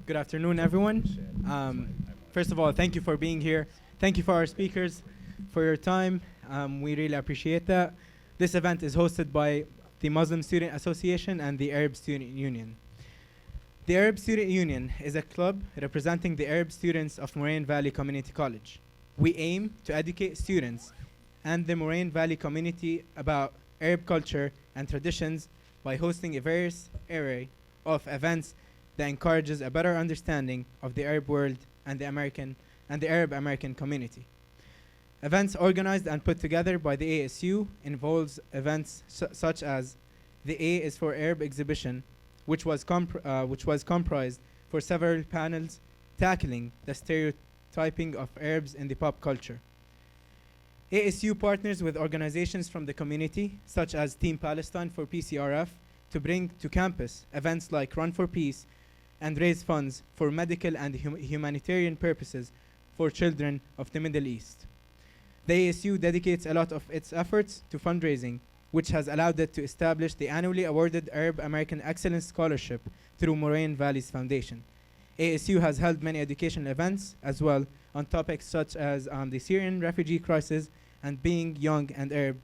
Good afternoon, everyone. First of all, thank you for being here. Thank you for our speakers for your time. We really appreciate that. This event is hosted by the Muslim Student Association and the Arab Student Union. The Arab Student Union is a club representing the Arab students of Moraine Valley Community College. We aim to educate students and the Moraine Valley community about Arab culture and traditions by hosting a various array of events that encourages a better understanding of the Arab world and the Arab American community. Events organized and put together by the ASU involves events such as the A is for Arab exhibition, which was comprised for several panels tackling the stereotyping of Arabs in the pop culture. ASU partners with organizations from the community, such as Team Palestine for PCRF, to bring to campus events like Run for Peace and raise funds for medical and humanitarian purposes for children of the Middle East. The ASU dedicates a lot of its efforts to fundraising, which has allowed it to establish the annually awarded Arab American Excellence Scholarship through Moraine Valley's Foundation. ASU has held many educational events as well on topics such as the Syrian refugee crisis and being young and Arab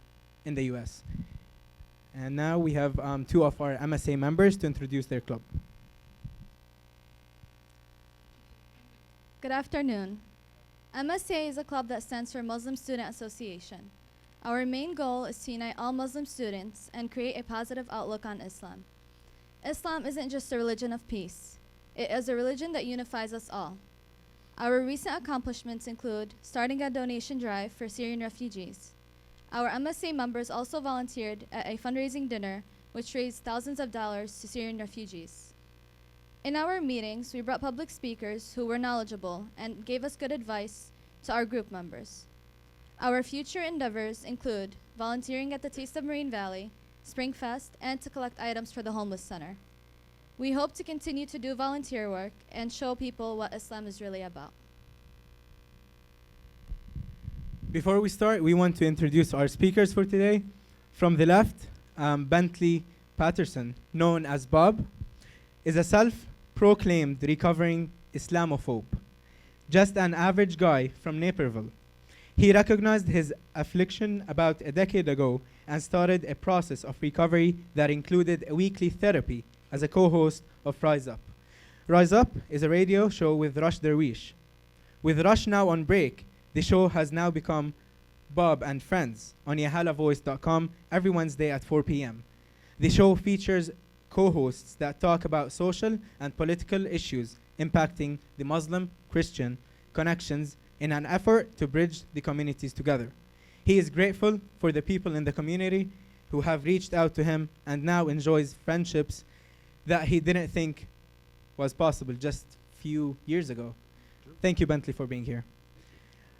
in the US. And now we have two of our MSA members to introduce their club. Good afternoon. MSA is a club that stands for Muslim Student Association. Our main goal is to unite all Muslim students and create a positive outlook on Islam. Islam isn't just a religion of peace. It is a religion that unifies us all. Our recent accomplishments include starting a donation drive for Syrian refugees. Our MSA members also volunteered at a fundraising dinner which raised thousands of dollars to Syrian refugees. In our meetings, we brought public speakers who were knowledgeable and gave us good advice to our group members. Our future endeavors include volunteering at the Taste of Moraine Valley, Springfest, and to collect items for the homeless center. We hope to continue to do volunteer work and show people what Islam is really about. Before we start, we want to introduce our speakers for today. From the left, Bentley Patterson, known as BAWB, is a self-proclaimed recovering Islamophobe, just an average guy from Naperville. He recognized his affliction about a decade ago and started a process of recovery that included a weekly therapy as a co-host of Rise Up. Rise Up is a radio show with Rush Derwish. With Rush now on break, the show has now become Bob and Friends on yahalavoice.com every Wednesday at 4 p.m. The show features co-hosts that talk about social and political issues impacting the Muslim-Christian connections in an effort to bridge the communities together. He is grateful for the people in the community who have reached out to him and now enjoys friendships that he didn't think was possible just a few years ago. Thank you, Bentley, for being here.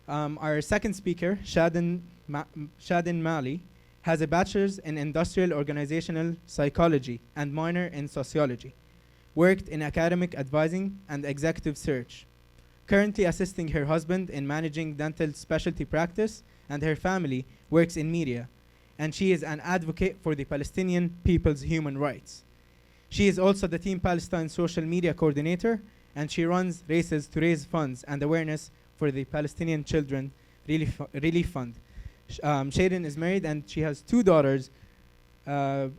Our second speaker, Shadin Maali, has a bachelor's in industrial organizational psychology and minor in sociology, worked in academic advising and executive search, currently assisting her husband in managing dental specialty practice, and her family works in media, and she is an advocate for the Palestinian people's human rights. She is also the Team Palestine social media coordinator, and she runs races to raise funds and awareness for the Palestinian Children Relief Fund. Shadin is married and she has two daughters,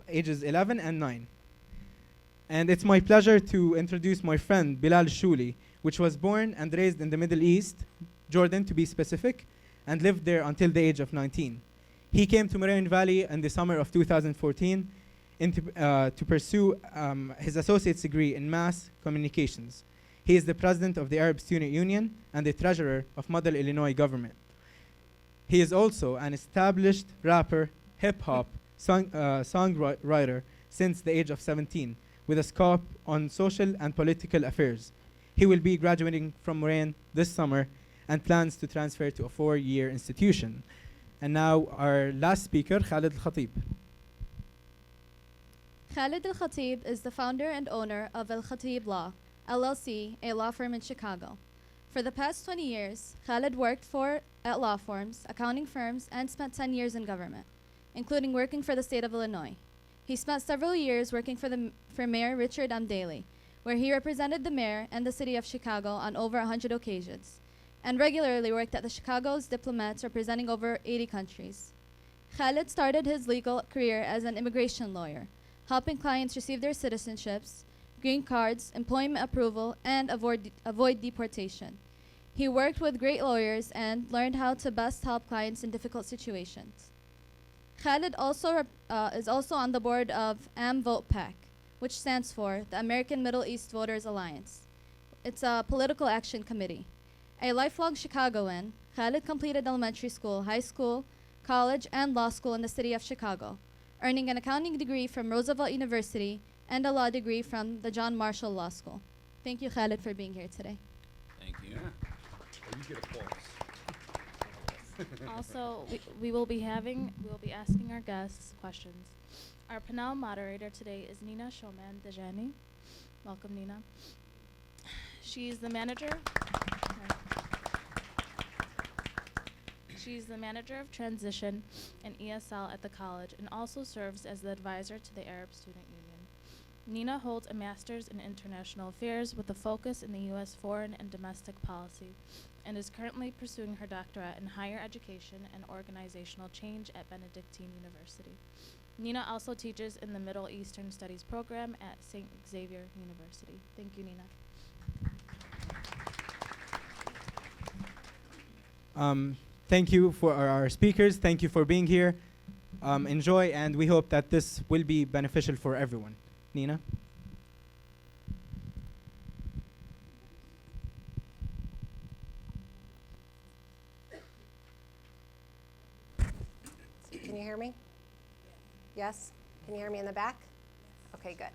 ages 11 and 9. And it's my pleasure to introduce my friend Bilal Shouly, which was born and raised in the Middle East, Jordan to be specific, and lived there until the age of 19. He came to Moraine Valley in the summer of 2014 to pursue his associate's degree in mass communications. He is the president of the Arab Student Union and the treasurer of Model Illinois government. He is also an established rapper, hip-hop, songwriter since the age of 17, with a scope on social and political affairs. He will be graduating from Moraine this summer and plans to transfer to a 4-year institution. And now our last speaker, Khaled Elkhatib. Khaled Elkhatib is the founder and owner of Elkhatib Law, LLC, a law firm in Chicago. For the past 20 years, Khaled worked at law firms, accounting firms, and spent 10 years in government, including working for the state of Illinois. He spent several years working for Mayor Richard M. Daley, where he represented the mayor and the city of Chicago on over 100 occasions, and regularly worked at the Chicago's diplomats representing over 80 countries. Khaled started his legal career as an immigration lawyer, helping clients receive their citizenships, green cards, employment approval, and avoid deportation. He worked with great lawyers and learned how to best help clients in difficult situations. Khaled is also on the board of MVOTPAC, which stands for the American Middle East Voters Alliance. It's a political action committee. A lifelong Chicagoan, Khaled completed elementary school, high school, college, and law school in the city of Chicago, earning an accounting degree from Roosevelt University and a law degree from the John Marshall Law School. Thank you, Khaled, for being here today. Thank you. You get applause. Also, we will be asking our guests questions. Our panel moderator today is Nina Shoman Dejani. Welcome, Nina. She's the manager. She's the manager of transition and ESL at the college and also serves as the advisor to the Arab Student Union. Nina holds a master's in international affairs with a focus in the U.S. foreign and domestic policy and is currently pursuing her doctorate in higher education and organizational change at Benedictine University. Nina also teaches in the Middle Eastern Studies program at St. Xavier University. Thank you, Nina. Thank you for our speakers. Thank you for being here. Enjoy, and we hope that this will be beneficial for everyone. Nina? Can you hear me? Yes? Can you hear me in the back? Okay, good.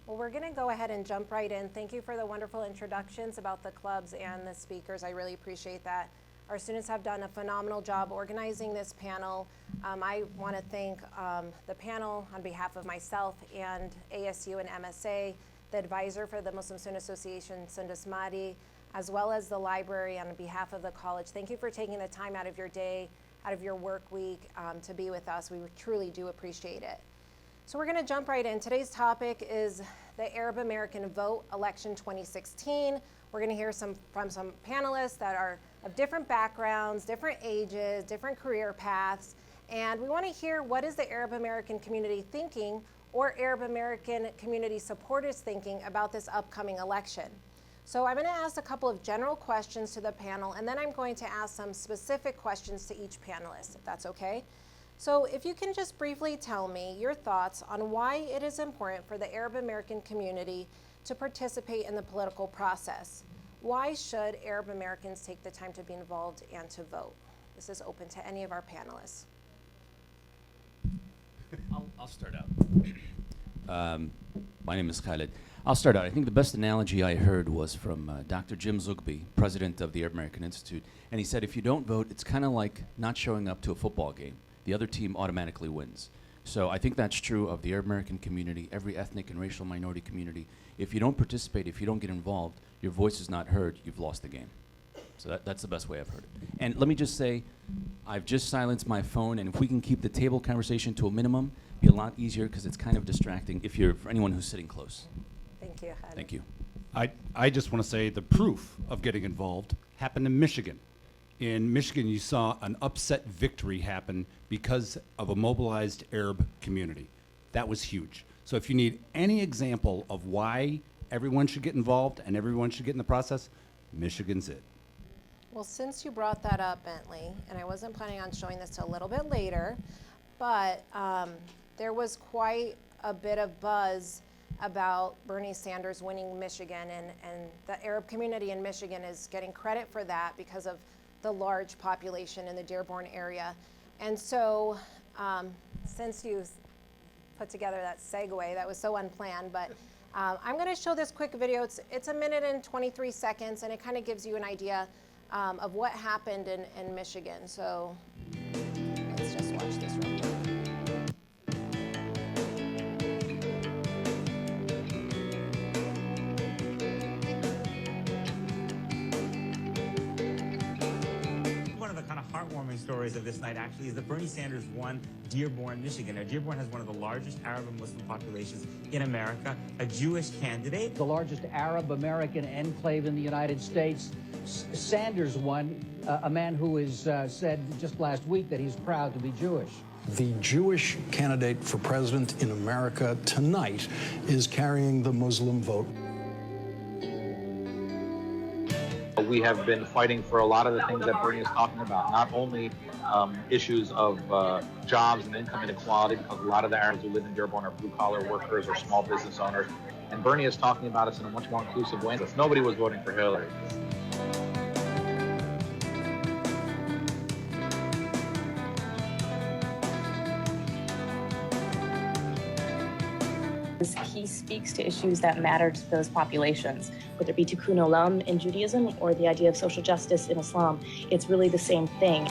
Well, we're going to go ahead and jump right in. Thank you for the wonderful introductions about the clubs and the speakers. I really appreciate that. Our students have done a phenomenal job organizing this panel. I want to thank the panel on behalf of myself and ASU and MSA, the advisor for the Muslim Student Association, Shadin Maali, as well as the library on behalf of the college. Thank you for taking the time out of your day, out of your work week to be with us. We truly do appreciate it. So we're going to jump right in. Today's topic is the Arab American Vote Election 2016. We're going to hear from some panelists that are of different backgrounds, different ages, different career paths, and we want to hear what is the Arab American community thinking or Arab American community supporters thinking about this upcoming election. So I'm going to ask a couple of general questions to the panel, and then I'm going to ask some specific questions to each panelist, if that's okay. So if you can just briefly tell me your thoughts on why it is important for the Arab American community to participate in the political process. Why should Arab Americans take the time to be involved and to vote? This is open to any of our panelists. I'll start out. My name is Khaled. I'll start out. I think the best analogy I heard was from Dr. Jim Zugby, president of the Arab American Institute, and he said if you don't vote, it's kind of like not showing up to a football game. The other team automatically wins. So I think that's true of the Arab American community, every ethnic and racial minority community. If you don't participate, if you don't get involved, your voice is not heard, you've lost the game. So that's the best way I've heard it. And let me just say, I've just silenced my phone, and if we can keep the table conversation to a minimum, it'd be a lot easier because it's kind of distracting for anyone who's sitting close. Thank you, Khaled. Thank you. I just want to say the proof of getting involved happened in Michigan. In Michigan, you saw an upset victory happen because of a mobilized Arab community. That was huge. So if you need any example of why everyone should get involved and everyone should get in the process, Michigan's it. Well, since you brought that up, Bentley, and I wasn't planning on showing this till a little bit later, but there was quite a bit of buzz about Bernie Sanders winning Michigan, and the Arab community in Michigan is getting credit for that because of the large population in the Dearborn area. And so since you put together that segue, that was so unplanned, but I'm going to show this quick video. It's a minute and 23 seconds, and it kind of gives you an idea of what happened in Michigan. So let's just watch this real quick. One of the kind of heartwarming headline stories of this night actually is that Bernie Sanders won Dearborn, Michigan. Now, Dearborn has one of the largest Arab and Muslim populations in America, a Jewish candidate. The largest Arab American enclave in the United States. Sanders won, a man who has said just last week that he's proud to be Jewish. The Jewish candidate for president in America tonight is carrying the Muslim vote. We have been fighting for a lot of the things that Bernie is talking about, not only issues of jobs and income inequality, because a lot of the Arabs who live in Dearborn are blue-collar workers or small business owners, and Bernie is talking about us in a much more inclusive way. Nobody was voting for Hillary. He speaks to issues that matter to those populations, whether it be tikkun olam in Judaism or the idea of social justice in Islam. It's really the same thing.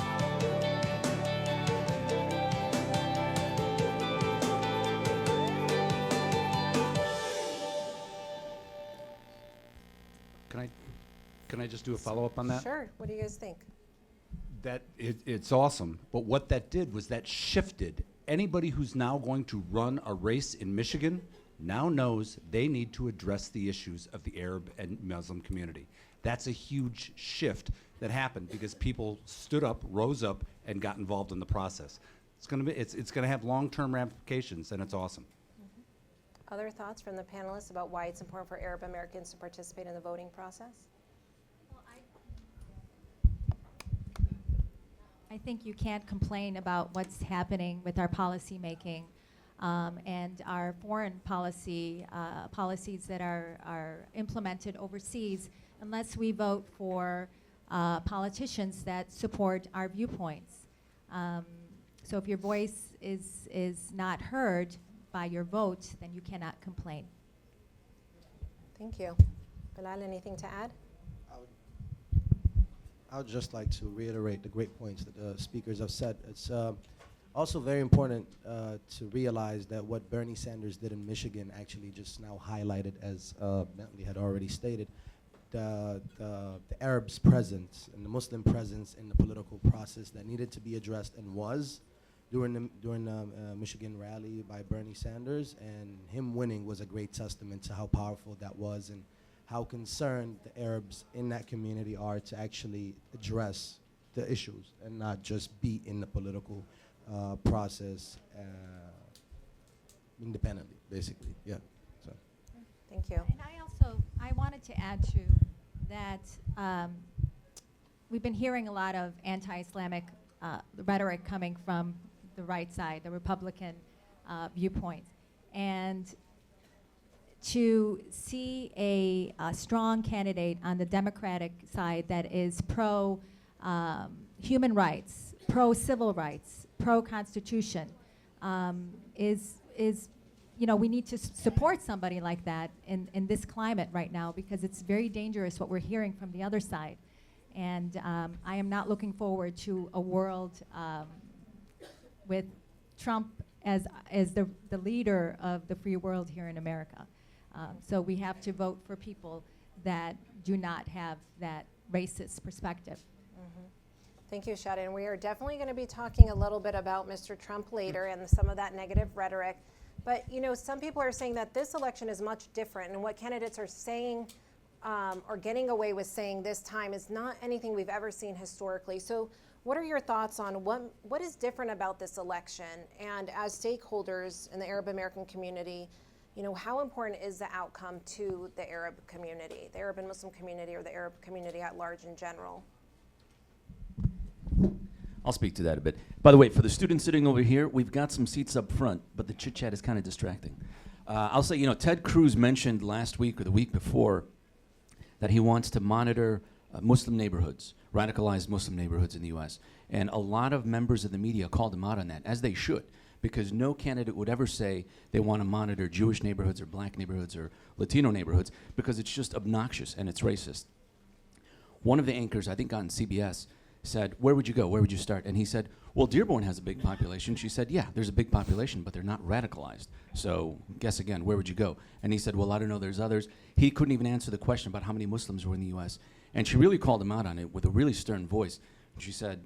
Can I just do a follow-up on that? Sure. What do you guys think? It's awesome, but what that did was that shifted. Anybody who's now going to run a race in Michigan now knows they need to address the issues of the Arab and Muslim community. That's a huge shift that happened because people stood up, rose up, and got involved in the process. It's going to have long-term ramifications, and it's awesome. Other thoughts from the panelists about why it's important for Arab Americans to participate in the voting process? I think you can't complain about what's happening with our policy making and our foreign policies that are implemented overseas unless we vote for politicians that support our viewpoints. So if your voice is not heard by your vote, then you cannot complain. Thank you. Bilal, anything to add? I would just like to reiterate the great points that the speakers have said. It's also very important to realize that what Bernie Sanders did in Michigan actually just now highlighted, as Bentley had already stated, the Arabs' presence and the Muslim presence in the political process that needed to be addressed and was during the Michigan rally by Bernie Sanders, and him winning was a great testament to how powerful that was and how concerned the Arabs in that community are to actually address the issues and not just be in the political process independently, basically. Yeah. So. Thank you. And I wanted to add to that. We've been hearing a lot of anti-Islamic rhetoric coming from the right side, the Republican viewpoint, and to see a strong candidate on the Democratic side that is pro human rights, pro civil rights, pro Constitution, is we need to support somebody like that in this climate right now, because it's very dangerous what we're hearing from the other side. And I am not looking forward to a world with Trump as the leader of the free world here in America. So we have to vote for people that do not have that racist perspective. Mm-hmm. Thank you, Shadin. We are definitely going to be talking a little bit about Mr. Trump later and some of that negative rhetoric. But some people are saying that this election is much different, and what candidates are saying or getting away with saying this time is not anything we've ever seen historically. So what are your thoughts on what is different about this election? And as stakeholders in the Arab American community, how important is the outcome to the Arab community, the Arab and Muslim community, or the Arab community at large in general? I'll speak to that a bit. By the way, for the students sitting over here, we've got some seats up front, but the chit-chat is kind of distracting. I'll say, Ted Cruz mentioned last week or the week before that he wants to monitor Muslim neighborhoods, radicalized Muslim neighborhoods in the U.S. And a lot of members of the media called him out on that, as they should, because no candidate would ever say they want to monitor Jewish neighborhoods or black neighborhoods or Latino neighborhoods, because it's just obnoxious and it's racist. One of the anchors, I think on CBS, said, where would you go? Where would you start? And he said, well, Dearborn has a big population. She said, yeah, there's a big population, but they're not radicalized. So guess again, where would you go? And he said, well, I don't know, there's others. He couldn't even answer the question about how many Muslims were in the U.S. And she really called him out on it with a really stern voice. She said,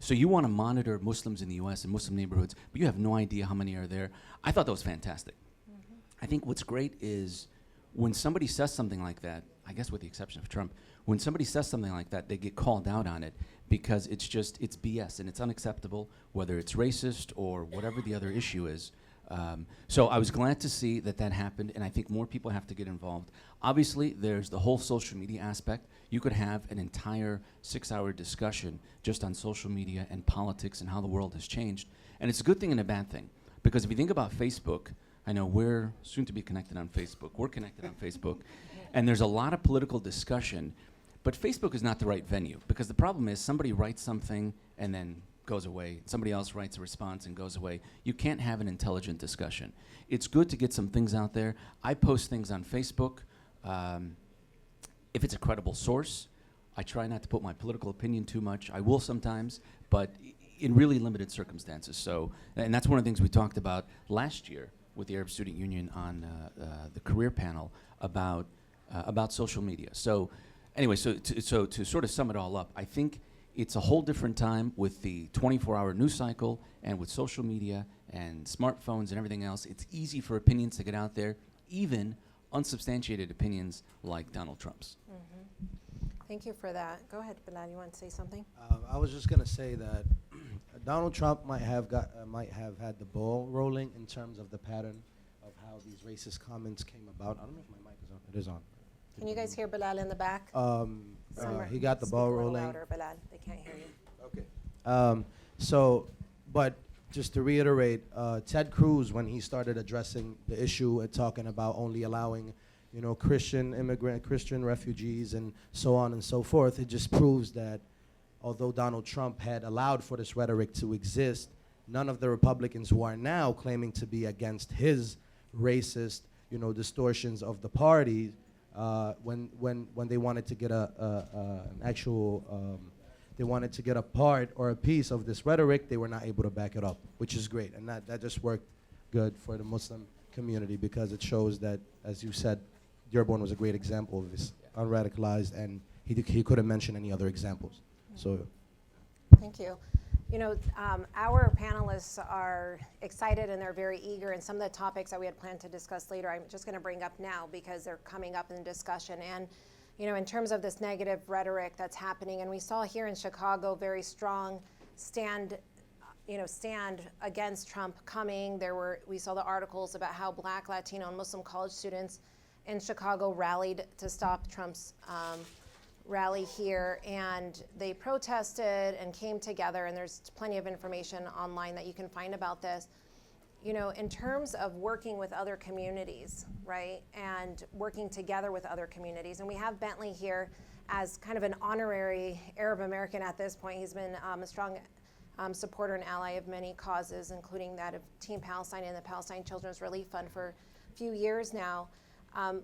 So you want to monitor Muslims in the U.S. and Muslim neighborhoods, but you have no idea how many are there. I thought that was fantastic. I think what's great is when somebody says something like that, I guess with the exception of Trump, when somebody says something like that, they get called out on it because it's BS and it's unacceptable, whether it's racist or whatever the other issue is. So I was glad to see that happened, and I think more people have to get involved. Obviously, there's the whole social media aspect. You could have an entire 6-hour discussion just on social media and politics and how the world has changed. And it's a good thing and a bad thing, because if you think about Facebook, I know we're soon to be connected on Facebook. We're connected on Facebook. And there's a lot of political discussion, but Facebook is not the right venue, because the problem is somebody writes something and then goes away. Somebody else writes a response and goes away. You can't have an intelligent discussion. It's good to get some things out there. I post things on Facebook. If it's a credible source, I try not to put my political opinion too much. I will sometimes, but in really limited circumstances. So, and that's one of the things we talked about last year with the Arab Student Union on the career panel about social media. So anyway, so to sort of sum it all up, I think it's a whole different time with the 24-hour news cycle and with social media and smartphones and everything else. It's easy for opinions to get out there, even unsubstantiated opinions like Donald Trump's. Thank you for that. Go ahead, Bilal, you want to say something? I was just going to say that Donald Trump might have had the ball rolling in terms of the pattern of how these racist comments came about. I don't know if my mic is on. It is on. Can you guys hear Bilal in the back? He got the ball rolling. Speak a little louder, Bilal. They can't hear you. Okay. But just to reiterate, Ted Cruz, when he started addressing the issue and talking about only allowing, Christian refugees and so on and so forth, it just proves that although Donald Trump had allowed for this rhetoric to exist, none of the Republicans who are now claiming to be against his racist, distortions of the party, when they wanted to get they wanted to get a part or a piece of this rhetoric, they were not able to back it up, which is great. And that just worked good for the Muslim community, because it shows that, as you said, Dearborn was a great example of this, unradicalized, and he couldn't mention any other examples. So, thank you. Our panelists are excited and they're very eager, and some of the topics that we had planned to discuss later, I'm just going to bring up now because they're coming up in the discussion. And, in terms of this negative rhetoric that's happening, and we saw here in Chicago very strong stand against Trump coming. We saw the articles about how Black, Latino, and Muslim college students in Chicago rallied to stop Trump's rally here, and they protested and came together, and there's plenty of information online that you can find about this. In terms of working with other communities, right, and working together with other communities, and we have Bentley here as kind of an honorary Arab American at this point. He's been a strong supporter and ally of many causes, including that of Team Palestine and the Palestine Children's Relief Fund for a few years now.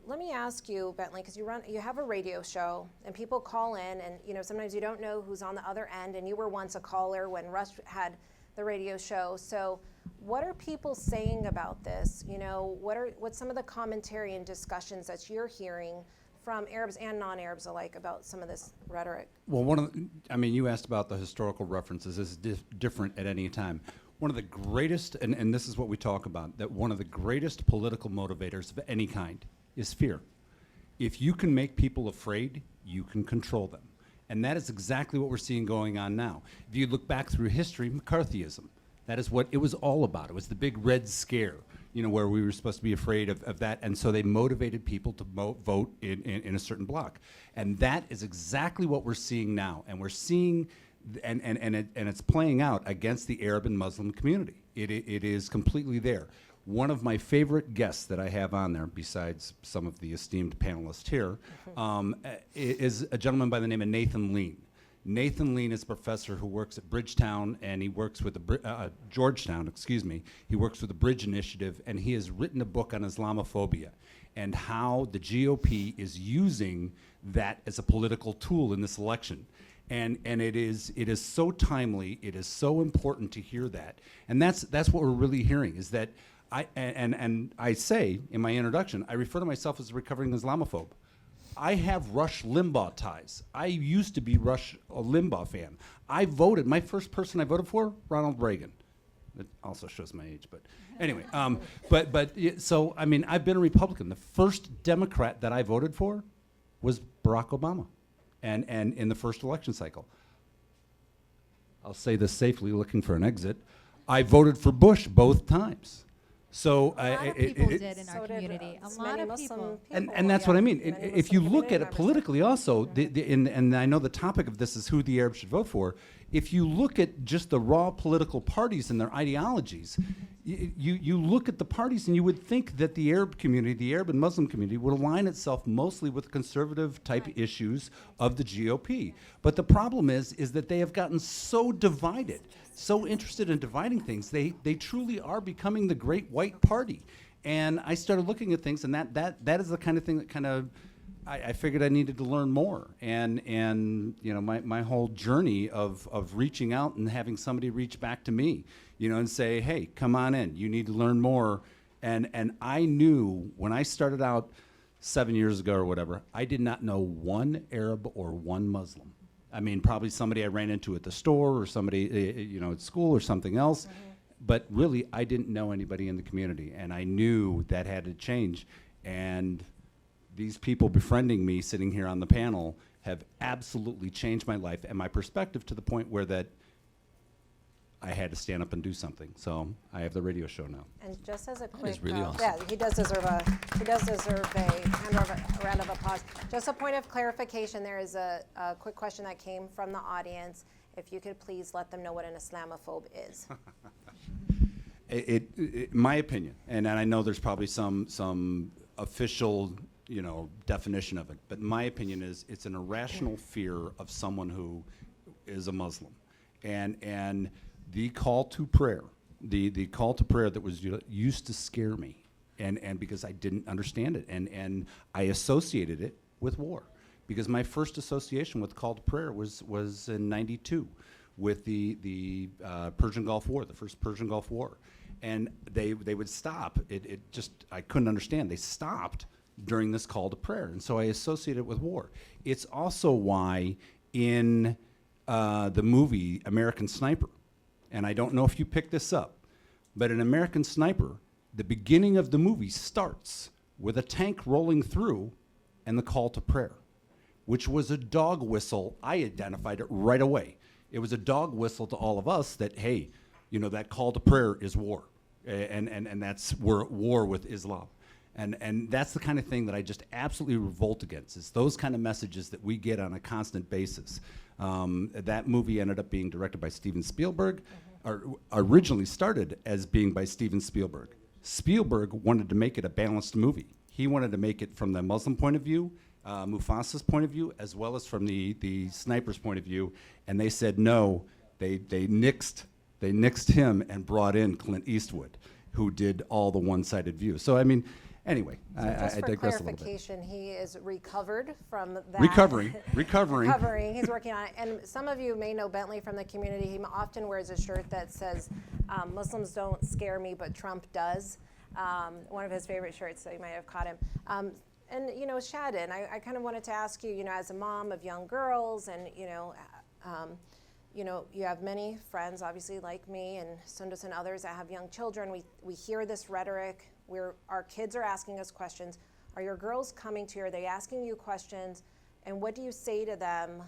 Let me ask you, Bentley, because you have a radio show and people call in, and sometimes you don't know who's on the other end, and you were once a caller when Rush had the radio show. So what are people saying about this? What's some of the commentary and discussions that you're hearing from Arabs and non-Arabs alike about some of this rhetoric? Well, you asked about the historical references. This is different at any time. One of the greatest, and this is what we talk about, that one of the greatest political motivators of any kind is fear. If you can make people afraid, you can control them. And that is exactly what we're seeing going on now. If you look back through history, McCarthyism, that is what it was all about. It was the big Red Scare, where we were supposed to be afraid of that. And so they motivated people to vote in a certain block. And that is exactly what we're seeing now. And we're seeing, and it's playing out against the Arab and Muslim community. It is completely there. One of my favorite guests that I have on there, besides some of the esteemed panelists here, is a gentleman by the name of Nathan Lean. Nathan Lean is a professor who works at Bridgetown, and he works with Georgetown, excuse me. He works with the Bridge Initiative, and he has written a book on Islamophobia and how the GOP is using that as a political tool in this election. And it is so timely, it is so important to hear that. And that's what we're really hearing, is that I say in my introduction, I refer to myself as a recovering Islamophobe. I have Rush Limbaugh ties. I used to be Rush Limbaugh fan. I voted, my first person I voted for, Ronald Reagan. It also shows my age, but anyway. So, I mean, I've been a Republican. The first Democrat that I voted for was Barack Obama, and in the first election cycle. I'll say this safely, looking for an exit. I voted for Bush both times. So a lot of people did in our community. A lot of people. And that's what I mean. If you look at it politically also, and I know the topic of this is who the Arabs should vote for, if you look at just the raw political parties and their ideologies, you look at the parties and you would think that the Arab community, the Arab and Muslim community, would align itself mostly with conservative type issues of the GOP. But the problem is that they have gotten so divided, so interested in dividing things, they truly are becoming the great white party. And I started looking at things, and that is the kind of thing that kind of, I figured I needed to learn more. And you know, my whole journey of reaching out and having somebody reach back to me, you know, and say, hey, come on in, you need to learn more. And I knew when I started out 7 years ago or whatever, I did not know one Arab or one Muslim. I mean, probably somebody I ran into at the store or somebody, you know, at school or something else. But really, I didn't know anybody in the community. And I knew that had to change. And these people befriending me sitting here on the panel have absolutely changed my life and my perspective to the point where that I had to stand up and do something. So I have the radio show now. And just as a quick, is really awesome. yeah, he does deserve a round of applause. Just a point of clarification, there is a quick question that came from the audience. If you could please let them know what an Islamophobe is. My opinion, and I know there's probably some official, you know, definition of it, but my opinion is it's an irrational fear of someone who is a Muslim, and the call to prayer, the call to prayer that was used to scare me, and because I didn't understand it, and I associated it with war, because my first association with call to prayer was in '92, with the Persian Gulf War, the first Persian Gulf War, and they would stop. It just, I couldn't understand. They stopped during this call to prayer, and so I associated it with war. It's also why in the movie American Sniper, and I don't know if you picked this up, but in American Sniper, the beginning of the movie starts with a tank rolling through and the call to prayer, which was a dog whistle. I identified it right away. It was a dog whistle to all of us that, hey, you know, that call to prayer is war, and that's, we're at war with Islam. And that's the kind of thing that I just absolutely revolt against, is those kind of messages that we get on a constant basis. That movie ended up being directed by Steven Spielberg, or originally started as being by Steven Spielberg. Spielberg wanted to make it a balanced movie. He wanted to make it from the Muslim point of view, Mufasa's point of view, as well as from the sniper's point of view, and they said no. They nixed him and brought in Clint Eastwood, who did all the one-sided view. So I mean, anyway, So just I for digress a little bit. clarification, he is recovered from that. Recovering. Recovering. He's working on it. And some of you may know Bentley from the community. He often wears a shirt that says, Muslims don't scare me, but Trump does. One of his favorite shirts, so you might have caught him. And, you know, Shadin, I kind of wanted to ask you, you know, as a mom of young girls, and, you know, you have many friends, obviously, like me and Sundus and others that have young children. We hear this rhetoric where our kids are asking us questions. Are your girls coming to you? Are they asking you questions? And what do you say to them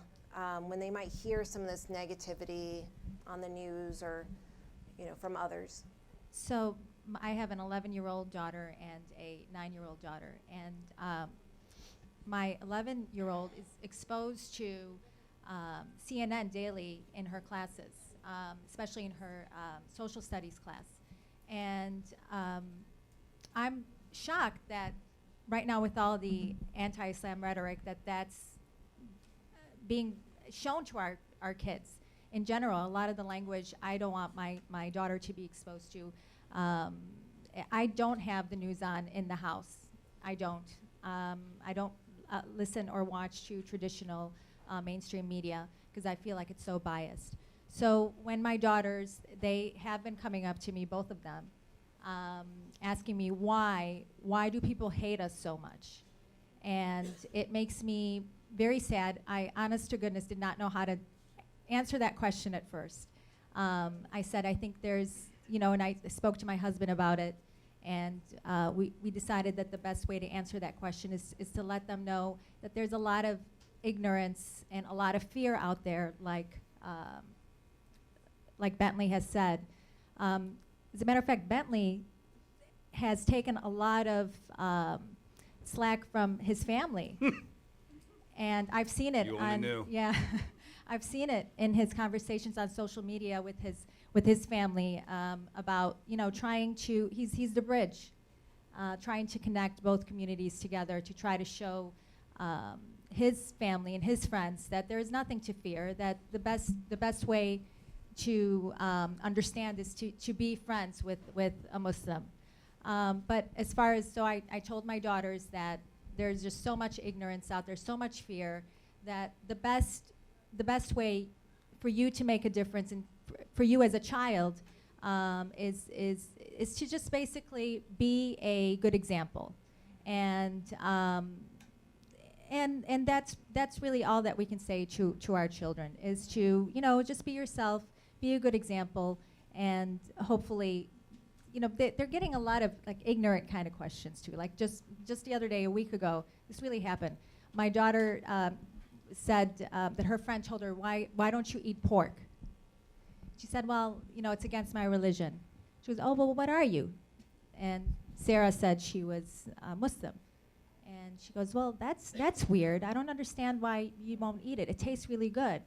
when they might hear some of this negativity on the news or, you know, from others? So I have an 11-year-old daughter and a 9-year-old daughter, and my 11-year-old is exposed to CNN daily in her classes, especially in her social studies class. And I'm shocked that right now, with all the anti-Islam rhetoric, that's being shown to our kids. In general, a lot of the language I don't want my daughter to be exposed to. I don't have the news on in the house. I don't listen or watch to traditional mainstream media because I feel like it's so biased. So when my daughters, they have been coming up to me, both of them, asking me why do people hate us so much? And it makes me very sad. I, honest to goodness, did not know how to answer that question at first. I said, I think there's, and I spoke to my husband about it, and we decided that the best way to answer that question is to let them know that there's a lot of ignorance and a lot of fear out there, like Bentley has said. As a matter of fact, Bentley has taken a lot of slack from his family. And I've seen it You only knew. Yeah, I've seen it in his conversations on social media with his family about trying to he's the bridge, trying to connect both communities together to try to show his family and his friends that there is nothing to fear, that the best way to understand is to be friends with a Muslim. But as far as, so I told my daughters that there's just so much ignorance out there, so much fear, that the best way for you to make a difference and for you as a child is to just basically be a good example. And that's really all that we can say to our children, is to just be yourself, be a good example, and hopefully they're getting a lot of ignorant kind of questions too. Like just the other day, a week ago, this really happened. My daughter said that her friend told her, why don't you eat pork? She said, well, it's against my religion. She goes, oh, well, what are you? And Sarah said she was Muslim. And she goes, well, that's weird. I don't understand why you won't eat it. It tastes really good.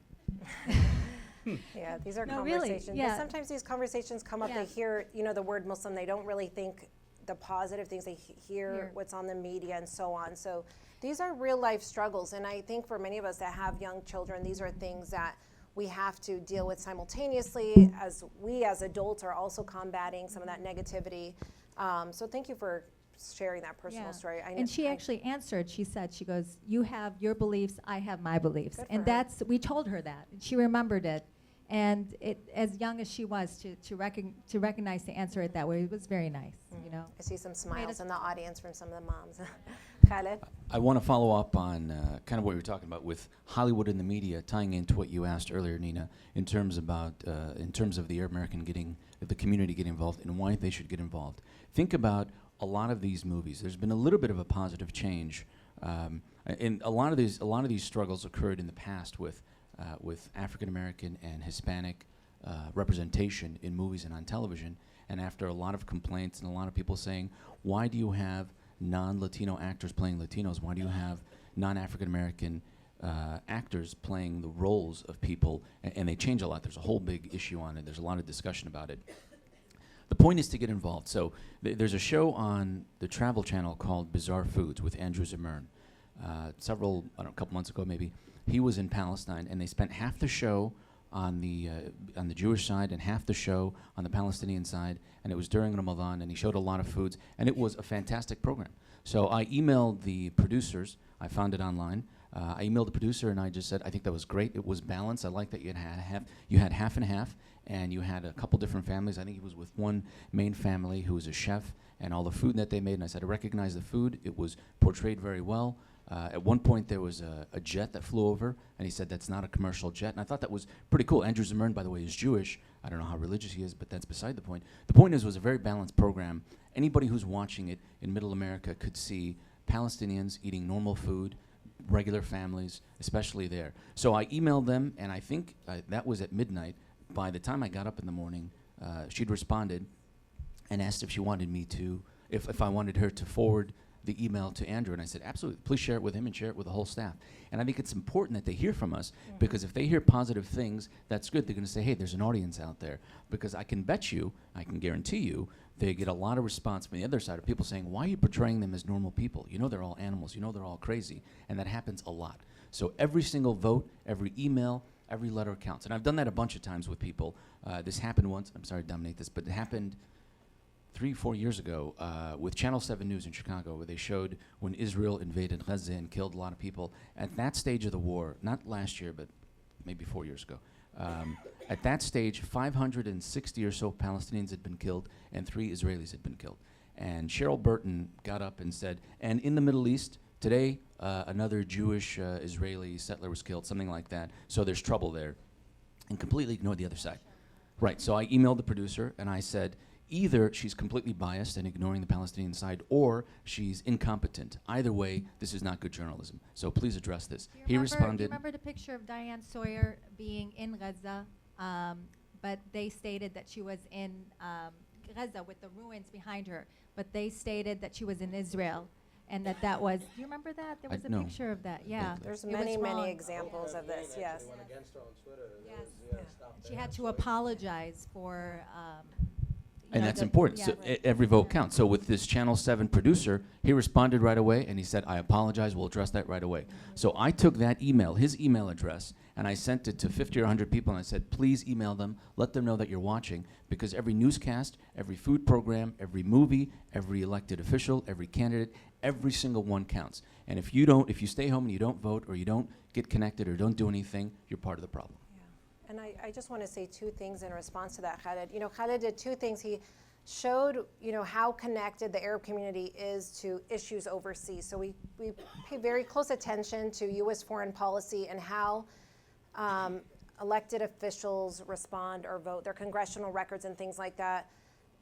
Yeah, these are No, conversations. really, yeah. But sometimes these conversations come up, they hear, the word Muslim, they don't really think the positive things, they hear what's on the media and so on. So these are real life struggles, and I think for many of us that have young children, these are things that we have to deal with simultaneously, as we as adults are also combating some of that negativity. So thank you for sharing that personal story. And she actually answered. She said, she goes, you have your beliefs, I have my beliefs. Good And for her. we told her that, and she remembered it. And as young as she was, to recognize, to answer it that way, it was very nice, I see some smiles in the audience from some of the moms. Khaled? I want to follow up on kind of what you were talking about with Hollywood and the media, tying into what you asked earlier, Nina, in terms of the Arab American the community getting involved and why they should get involved. Think about a lot of these movies. There's been a little bit of a positive change, and a lot of these struggles occurred in the past with African American and Hispanic representation in movies and on television. And after a lot of complaints and a lot of people saying, why do you have non-Latino actors playing Latinos? Why do you have non-African American actors playing the roles of people? And they change a lot. There's a whole big issue on it. There's a lot of discussion about it. The point is to get involved. So there's a show on the Travel Channel called Bizarre Foods with Andrew Zimmern. A couple months ago maybe, he was in Palestine, and they spent half the show on the Jewish side and half the show on the Palestinian side, and it was during Ramadan, and he showed a lot of foods, and it was a fantastic program. So I emailed the producers. I found it online. I emailed the producer, and I just said, I think that was great. It was balanced. I like that you had half and half, and you had a couple different families. I think he was with one main family who was a chef, and all the food that they made, and I said, I recognize the food. It was portrayed very well. At one point, there was a jet that flew over, and he said that's not a commercial jet, and I thought that was pretty cool. Andrew Zimmern, by the way, is Jewish. I don't know how religious he is, but that's beside the point. The point is, it was a very balanced program. Anybody who's watching it in Middle America could see Palestinians eating normal food, regular families, especially there. So I emailed them, and I think that was at midnight. By the time I got up in the morning, she'd responded and asked if she wanted me to, if I wanted her to forward the email to Andrew, and I said, absolutely, please share it with him and share it with the whole staff. And I think it's important that they hear from us, because if they hear positive things, that's good. They're going to say, hey, there's an audience out there. Because I can bet you, I can guarantee you, they get a lot of response from the other side of people saying, why are you portraying them as normal people? You know they're all animals. You know they're all crazy. And that happens a lot. So every single vote, every email, every letter counts. And I've done that a bunch of times with people. This happened once. I'm sorry to dominate this, but it happened 3-4 years ago with Channel 7 News in Chicago, where they showed when Israel invaded Gaza and killed a lot of people. At that stage of the war, not last year, but maybe 4 years ago, at that stage, 560 or so Palestinians had been killed and 3 Israelis had been killed. And Cheryl Burton got up and said, and in the Middle East, Today, another Jewish Israeli settler was killed, something like that. So there's trouble there. And completely ignored the other side. Right, so I emailed the producer and I said, either she's completely biased and ignoring the Palestinian side, or she's incompetent. Either way, this is not good journalism. So please address this. He responded. Do you remember the picture of Diane Sawyer being in Gaza? But they stated that she was in Gaza with the ruins behind her. But they stated that she was in Israel. And that was, do you remember that? There was a no. picture of that, yeah. There's It many, was many wrong. examples of this, yes. She had to apologize for, And that's important. So every vote counts. So with this Channel 7 producer, he responded right away and he said, I apologize, we'll address that right away. So I took that email, his email address, and I sent it to 50 or 100 people and I said, please email them, let them know that you're watching, because every newscast, every food program, every movie, every elected official, every candidate, every single one counts. And if you stay home and you don't vote or you don't get connected or don't do anything, you're part of the problem. And I just want to say two things in response to that, Khaled. You know, Khaled did two things. He showed, you know, how connected the Arab community is to issues overseas. So we pay very close attention to U.S. foreign policy and how elected officials respond or vote, their congressional records and things like that,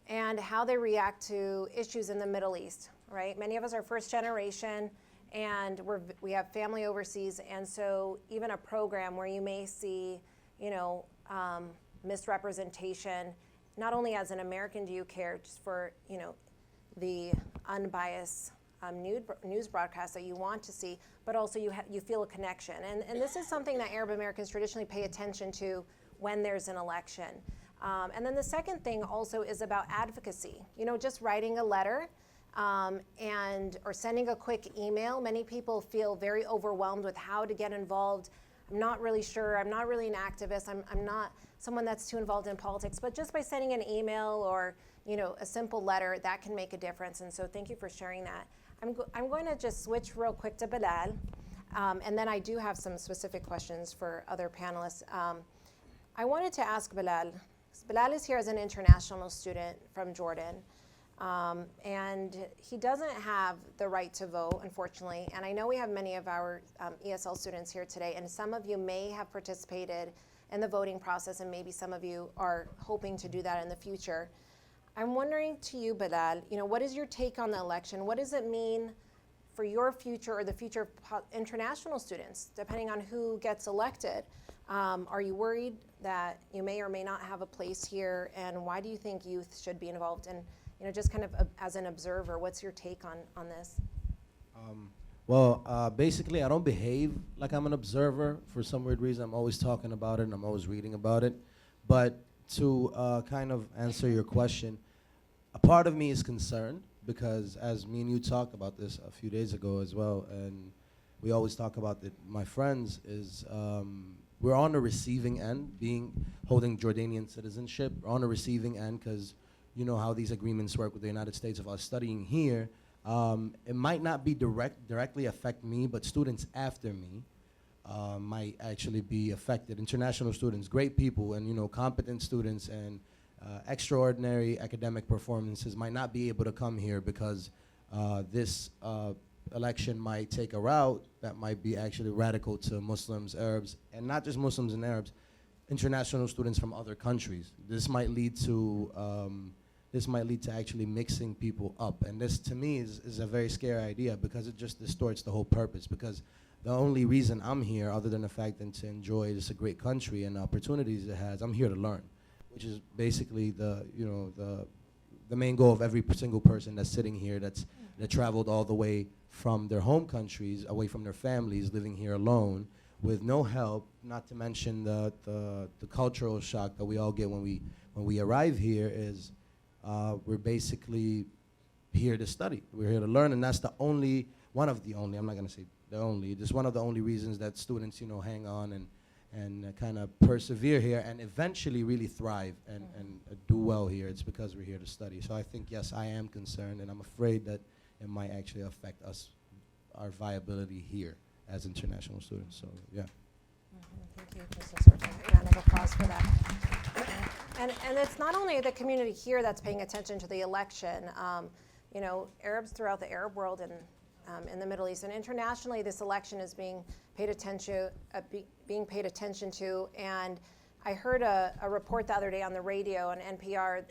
and how they react to issues in the Middle East, right? Many of us are first generation, and we have family overseas, and so even a program where you may see, you know, misrepresentation, not only as an American do you care just for, you know, the unbiased news broadcast that you want to see, but also you feel a connection. And this is something that Arab Americans traditionally pay attention to when there's an election. And then the second thing also is about advocacy. You know, just writing a letter or sending a quick email. Many people feel very overwhelmed with how to get involved. I'm not really sure, I'm not really an activist, I'm not someone that's too involved in politics, but just by sending an email or, you know, a simple letter, that can make a difference. And so thank you for sharing that. I'm going to just switch real quick to Bilal, and then I do have some specific questions for other panelists. I wanted to ask Bilal. Bilal is here as an international student from Jordan, and he doesn't have the right to vote, unfortunately. And I know we have many of our ESL students here today, and some of you may have participated in the voting process, and maybe some of you are hoping to do that in the future. I'm wondering to you, Bilal, you know, what is your take on the election? What does it mean for your future or the future of international students, depending on who gets elected? Are you worried that you may or may not have a place here? And why do you think youth should be involved? And, you know, just kind of as an observer, what's your take on this? Basically, I don't behave like I'm an observer for some weird reason. I'm always talking about it and I'm always reading about it. But to kind of answer your question, a part of me is concerned because as me and you talked about this a few days ago as well, and we always talk about it, my friends, is we're on the receiving end, holding Jordanian citizenship. We're on the receiving end because you know how these agreements work with the United States of us studying here. It might not be directly affect me, but students after me might actually be affected. International students, great people, and you know, competent students and extraordinary academic performances might not be able to come here because this election might take a route that might be actually radical to Muslims, Arabs, and not just Muslims and Arabs, international students from other countries. This might lead to actually mixing people up, and this to me is a very scary idea because it just distorts the whole purpose. Because the only reason I'm here, other than the fact that to enjoy this a great country and the opportunities it has, I'm here to learn, which is basically the main goal of every single person that's sitting here that traveled all the way from their home countries, away from their families, living here alone with no help. Not to mention the cultural shock that we all get when we arrive here is. We're basically here to study. We're here to learn, and that's one of the only, I'm not gonna say the only, just one of the only reasons that students, you know, hang on and kind of persevere here and eventually really thrive and do well here. It's because we're here to study. So I think, yes, I am concerned, and I'm afraid that it might actually affect us, our viability here as international students, so yeah. Thank you, Mr. Sorta. Round of applause for that. And it's not only the community here that's paying attention to the election. You know, Arabs throughout the Arab world and in the Middle East. And internationally, this election is being paid attention to. And I heard a report the other day on the radio on NPR.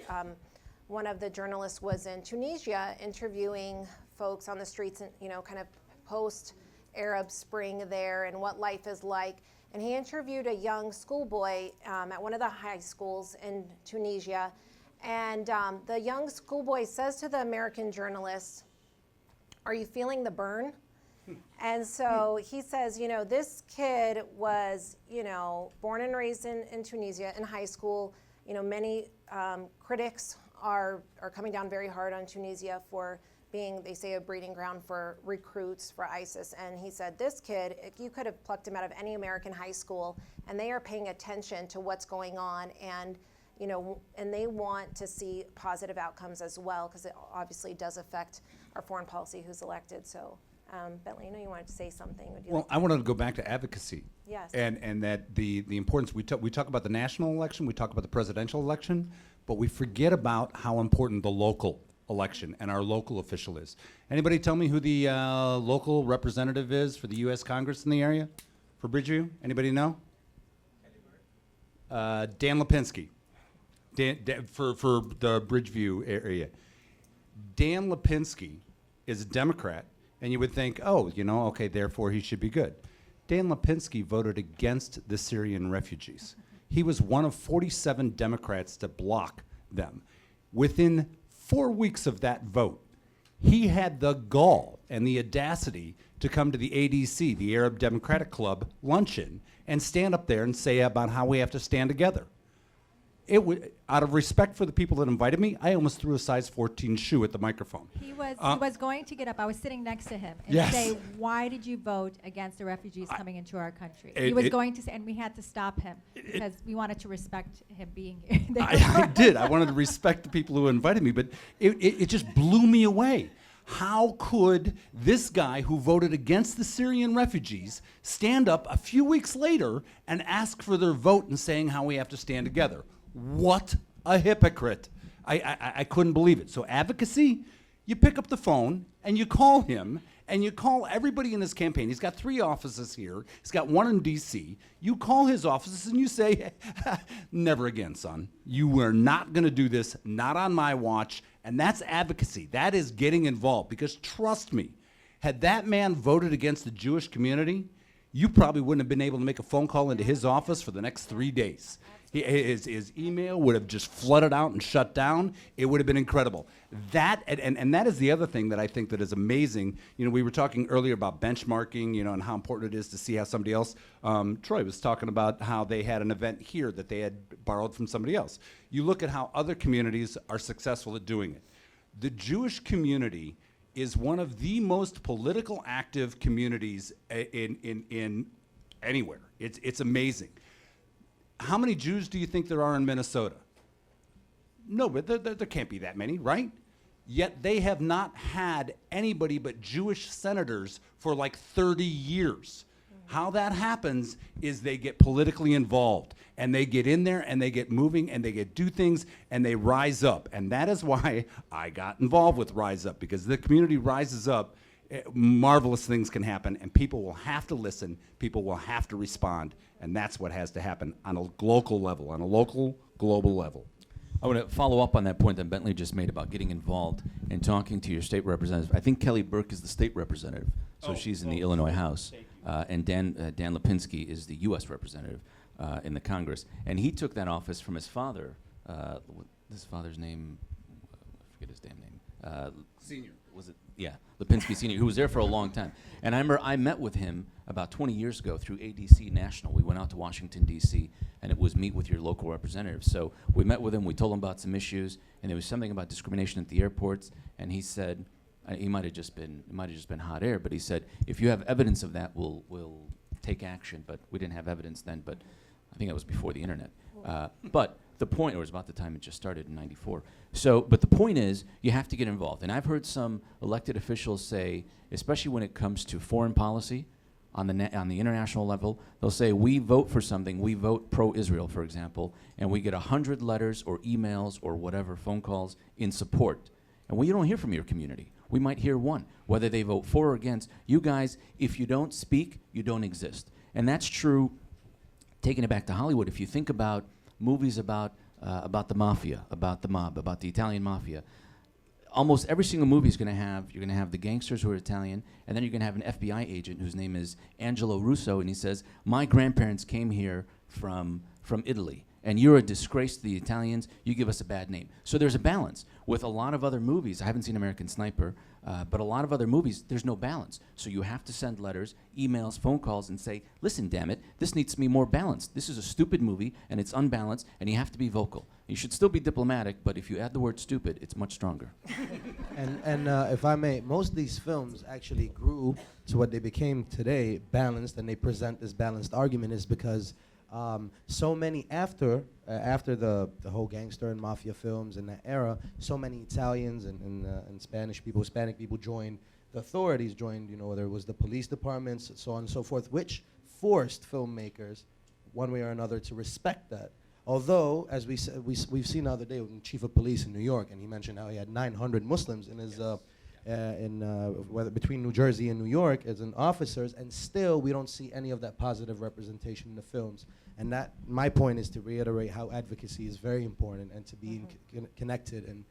One of the journalists was in Tunisia interviewing folks on the streets, and kind of post-Arab Spring there and what life is like. And he interviewed a young schoolboy at one of the high schools in Tunisia. And the young schoolboy says to the American journalist, "Are you feeling the burn?" And so he says, this kid was, born and raised in Tunisia in high school. Many critics are coming down very hard on Tunisia for being, they say, a breeding ground for recruits for ISIS. And he said, this kid, you could have plucked him out of any American high school, and they are paying attention to what's going on, and and they want to see positive outcomes as well, because it obviously does affect our foreign policy who's elected. So, Bentley, you wanted to say something. Well, I wanted to go back to advocacy. Yes. And that the importance, we talk about the national election, we talk about the presidential election, but we forget about how important the local election and our local official is. Anybody tell me who the local representative is for the U.S. Congress in the area for Bridgeview? Anybody know? Dan Lipinski. For the Bridgeview area. Dan Lipinski is a Democrat, and you would think, okay, therefore he should be good. Dan Lipinski voted against the Syrian refugees. He was one of 47 Democrats to block them. Within 4 weeks of that vote, he had the gall and the audacity to come to the ADC, the Arab Democratic Club luncheon, and stand up there and say about how we have to stand together. Out of respect for the people that invited me, I almost threw a size 14 shoe at the microphone. He was going to get up. I was sitting next to him and Yes. say, "Why did you vote against the refugees coming into our country?" It- He was it- going to say, and we had to stop him because we wanted to respect him being here. I did. I wanted to respect the people who invited me, but it just blew me away. How could this guy who voted against the Syrian refugees stand up a few weeks later and ask for their vote and saying how we have to stand together? What a hypocrite. I couldn't believe it. So advocacy, you pick up the phone and you call him and you call everybody in his campaign. He's got 3 offices here. He's got 1 in D.C. You call his offices and you say, never again, son. You are not going to do this, not on my watch. And that's advocacy. That is getting involved. Because trust me, had that man voted against the Jewish community, you probably wouldn't have been able to make a phone call into his office for the next 3 days. His email would have just flooded out and shut down. It would have been incredible. That and that is the other thing that I think that is amazing. We were talking earlier about benchmarking, and how important it is to see how somebody else. Troy was talking about how they had an event here that they had borrowed from somebody else. You look at how other communities are successful at doing it. The Jewish community is one of the most political active communities in anywhere. It's amazing. How many Jews do you think there are in Minnesota? No, but there can't be that many, right? Yet they have not had anybody but Jewish senators for like 30 years. How that happens is they get politically involved, and they get in there, and they get moving, and they do things, and they rise up. And that is why I got involved with Rise Up, because the community rises up, marvelous things can happen, and people will have to listen, people will have to respond, and that's what has to happen on a local level, on a local, global level. I want to follow up on that point that Bentley just made about getting involved and talking to your state representative. I think Kelly Burke is the state representative, so she's in the Illinois House, and Dan Lipinski is the U.S. representative in the Congress, and he took that office from his father. His father's name, I forget his damn name. Senior. Was it? Yeah, Lipinski Senior, who was there for a long time. And I remember I met with him about 20 years ago through ADC National. We went out to Washington, D.C., and it was meet with your local representative. So we met with him, we told him about some issues, and there was something about discrimination at the airports, and he said, it might have just been hot air, but he said, if you have evidence of that, we'll take action. But we didn't have evidence then, but I think that was before the internet. But the point, or it was about the time it just started in '94. So, but the point is, you have to get involved. And I've heard some elected officials say, especially when it comes to foreign policy, on the international level, they'll say, we vote for something, we vote pro-Israel, for example, and we get 100 letters or emails or whatever, phone calls in support. And you don't hear from your community. we might hear one. Whether they vote for or against, you guys, if you don't speak, you don't exist. And that's true, taking it back to Hollywood. If you think about movies about the mafia, about the mob, about the Italian mafia, almost every single movie is going to have, you're going to have the gangsters who are Italian, and then you're going to have an FBI agent whose name is Angelo Russo, and he says, my grandparents came here from Italy, and you're a disgrace to the Italians, you give us a bad name. So there's a balance. With a lot of other movies, I haven't seen American Sniper, but a lot of other movies, there's no balance. So you have to send letters, emails, phone calls, and say, listen, damn it, this needs to be more balanced. This is a stupid movie, and it's unbalanced, and you have to be vocal. You should still be diplomatic, but if you add the word stupid, it's much stronger. And if I may, most of these films actually grew to what they became today, balanced, and they present this balanced argument is because so many after the whole gangster and mafia films in that era, so many Italians and Spanish people, Hispanic people joined the authorities, joined, you know, whether it was the police departments, so on and so forth, which forced filmmakers, one way or another, to respect that. Although, as we said, we've seen the other day with the chief of police in New York, and he mentioned how he had 900 Muslims in his whether between New Jersey and New York as in officers, and still we don't see any of that positive representation in the films. And that, my point is to reiterate how advocacy is very important, and to be connected, and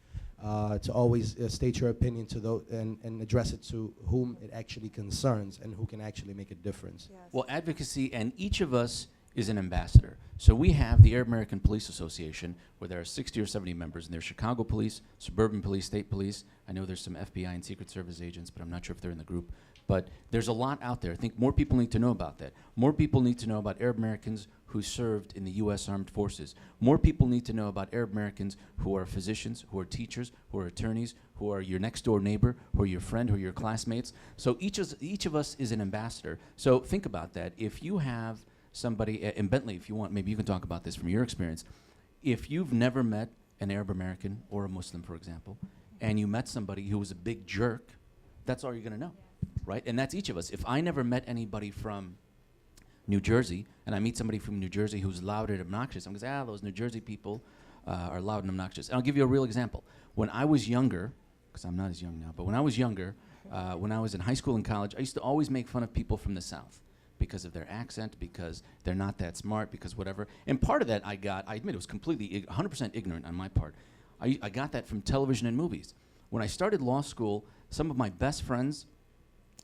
to always state your opinion to those and address it to whom it actually concerns and who can actually make a difference. Yes. Well, advocacy, and each of us is an ambassador. So we have the Arab American Police Association, where there are 60 or 70 members, and there's Chicago police, suburban police, state police. I know there's some FBI and Secret Service agents, but I'm not sure if they're in the group. But there's a lot out there. I think more people need to know about that. More people need to know about Arab Americans who served in the U.S. Armed Forces. More people need to know about Arab Americans who are physicians, who are teachers, who are attorneys, who are your next door neighbor, who are your friend, who are your classmates. So each of us is an ambassador. So think about that. If you have somebody, in Bentley, if you want, maybe you can talk about this from your experience. If you've never met an Arab American or a Muslim, for example, and you met somebody who was a big jerk, that's all you're going to know, right? And that's each of us. If I never met anybody from New Jersey, and I meet somebody from New Jersey who's loud and obnoxious, I'm going to say, those New Jersey people are loud and obnoxious. And I'll give you a real example. When I was younger, because I'm not as young now, but when I was younger, when I was in high school and college, I used to always make fun of people from the South because of their accent, because they're not that smart, because whatever. And part of that I admit it was completely 100% ignorant on my part. I got that from television and movies. When I started law school, some of my best friends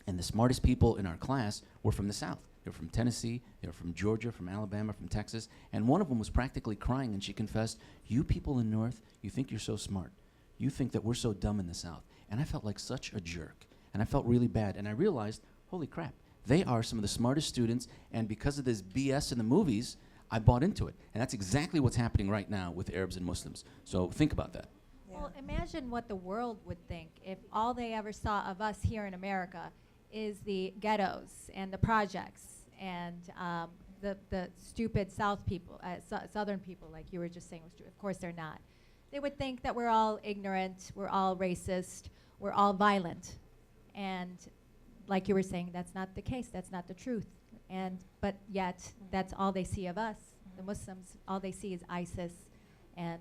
and the smartest people in our class were from the South. They were from Tennessee, they were from Georgia, from Alabama, from Texas, and one of them was practically crying, and she confessed, you people in North, you think you're so smart. You think that we're so dumb in the South. And I felt like such a jerk, and I felt really bad, and I realized, holy crap, they are some of the smartest students, and because of this BS in the movies, I bought into it. And that's exactly what's happening right now with Arabs and Muslims. So think about that. Yeah. Well, imagine what the world would think if all they ever saw of us here in America is the ghettos and the projects and the stupid South people, Southern people, like you were just saying. Of course they're not. They would think that we're all ignorant, we're all racist, we're all violent. And like you were saying, that's not the case. That's not the truth. But yet, that's all they see of us. The Muslims, all they see is ISIS and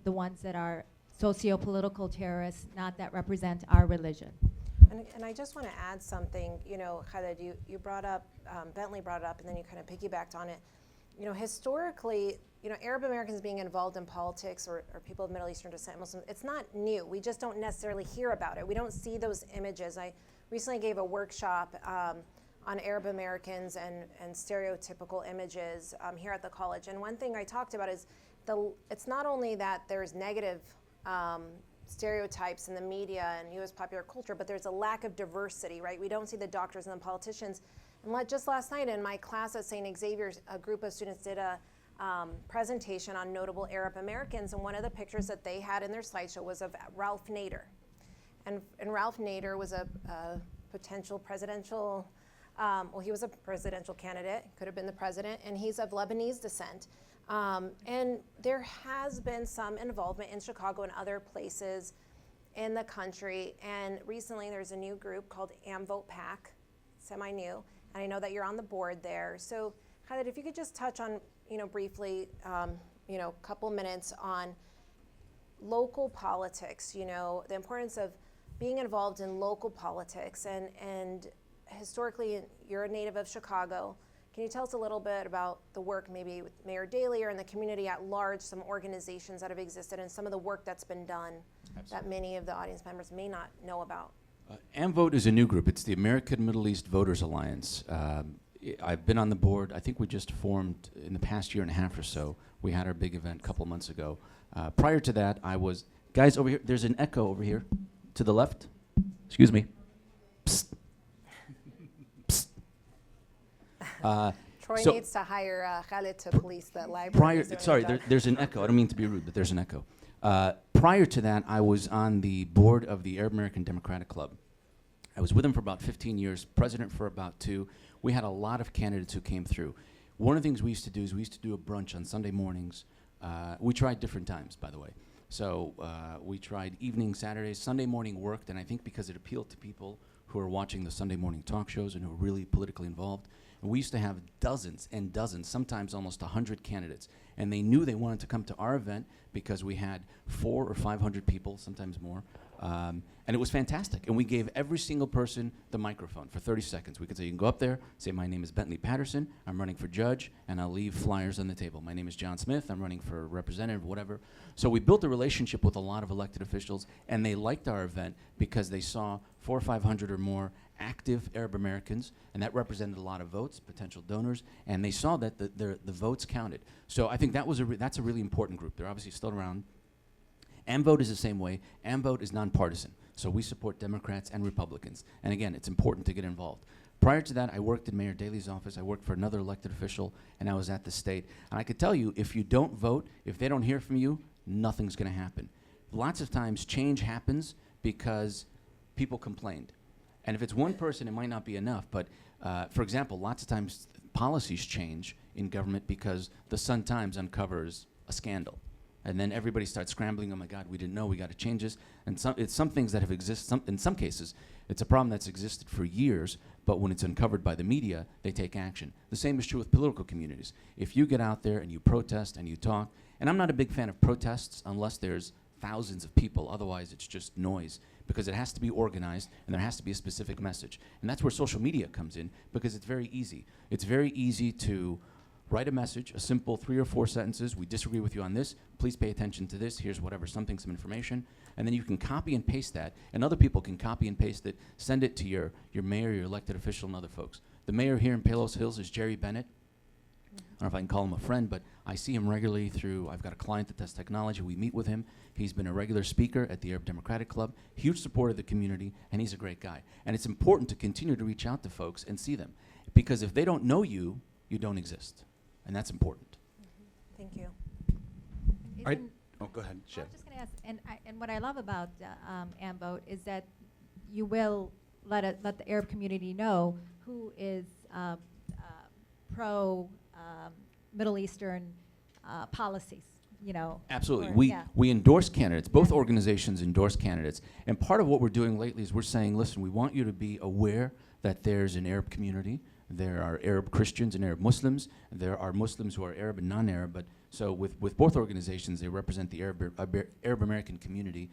the ones that are socio-political terrorists, not that represent our religion. And I just want to add something. You know, Khaled, you brought up, Bentley brought it up, and then you kind of piggybacked on it. You know, historically, you know, Arab Americans being involved in politics or people of Middle Eastern descent, Muslims, it's not new. We just don't necessarily hear about it. We don't see those images. I recently gave a workshop on Arab Americans and stereotypical images here at the college. And one thing I talked about is it's not only that there's negative stereotypes in the media and U.S. popular culture, but there's a lack of diversity, right? We don't see the doctors and the politicians. And just last night in my class at St. Xavier's, a group of students did a presentation on notable Arab Americans, and one of the pictures that they had in their slideshow was of Ralph Nader. And Ralph Nader was a potential presidential, he was a presidential candidate, could have been the president, and he's of Lebanese descent. And there has been some involvement in Chicago and other places in the country. And recently there's a new group called AmVote PAC, semi-new, and I know that you're on the board there. So Khaled, if you could just touch on, briefly, a couple minutes on local politics, the importance of being involved in local politics, and historically you're a native of Chicago. Can you tell us a little bit about the work maybe with Mayor Daley or in the community at large, some organizations that have existed and some of the work that's been done that many of the audience members may not know about? AmVote is a new group. It's the American Middle East Voters Alliance. I've been on the board. I think we just formed in the past year and a half or so. We had our big event a couple months ago. Prior to that, I was, guys over here, there's an echo over here to the left. Excuse me. Psst. Troy so needs to hire Khaled to police the library. There's an echo. I don't mean to be rude, but there's an echo. Prior to that, I was on the board of the Arab American Democratic Club. I was with them for about 15 years, president for about 2. We had a lot of candidates who came through. One of the things we used to do is we used to do a brunch on Sunday mornings. We tried different times, by the way. So we tried evening Saturdays. Sunday morning worked, and I think because it appealed to people who are watching the Sunday morning talk shows and who are really politically involved. And we used to have dozens and dozens, sometimes almost 100 candidates. And they knew they wanted to come to our event because we had 400 or 500 people, sometimes more. And it was fantastic. And we gave every single person the microphone for 30 seconds. We could say, you can go up there, say, my name is Bentley Patterson, I'm running for judge, and I'll leave flyers on the table. My name is John Smith, I'm running for representative, whatever. So we built a relationship with a lot of elected officials, and they liked our event because they saw 400 or 500 or more active Arab Americans, and that represented a lot of votes, potential donors, and they saw that the votes counted. So I think that's a really important group. They're obviously still around. AmVote is the same way. AmVote is nonpartisan, so we support Democrats and Republicans. And again, it's important to get involved. Prior to that, I worked in Mayor Daley's office. I worked for another elected official, and I was at the state. And I could tell you, if you don't vote, if they don't hear from you, nothing's going to happen. Lots of times, change happens because people complained. And if it's one person, it might not be enough. But for example, lots of times policies change in government because the Sun-Times uncovers a scandal. And then everybody starts scrambling, oh my God, we didn't know, we got to change this. And it's some things that have existed, in some cases, it's a problem that's existed for years, but when it's uncovered by the media, they take action. The same is true with political communities. If you get out there and you protest and you talk, and I'm not a big fan of protests unless there's thousands of people, otherwise it's just noise, because it has to be organized and there has to be a specific message. And that's where social media comes in, because it's very easy. It's very easy to write a message, a simple 3 or 4 sentences. We disagree with you on this. Please pay attention to this. Here's whatever, some information. And then you can copy and paste that. And other people can copy and paste it, send it to your mayor, your elected official, and other folks. The mayor here in Palos Hills is Jerry Bennett. I don't know if I can call him a friend, but I see him regularly through, I've got a client that does technology. We meet with him. He's been a regular speaker at the Arab Democratic Club, huge supporter of the community, and he's a great guy. And it's important to continue to reach out to folks and see them. Because if they don't know you, you don't exist. And that's important. Thank you. Go ahead, Shad. I was just going to ask, and what I love about AmVote is that you will let the Arab community know who is pro Middle Eastern policies. You know. Absolutely. We endorse candidates. Both organizations endorse candidates. And part of what we're doing lately is we're saying, listen, we want you to be aware that there's an Arab community. There are Arab Christians and Arab Muslims. There are Muslims who are Arab and non-Arab. But so with both organizations, they represent the Arab American community,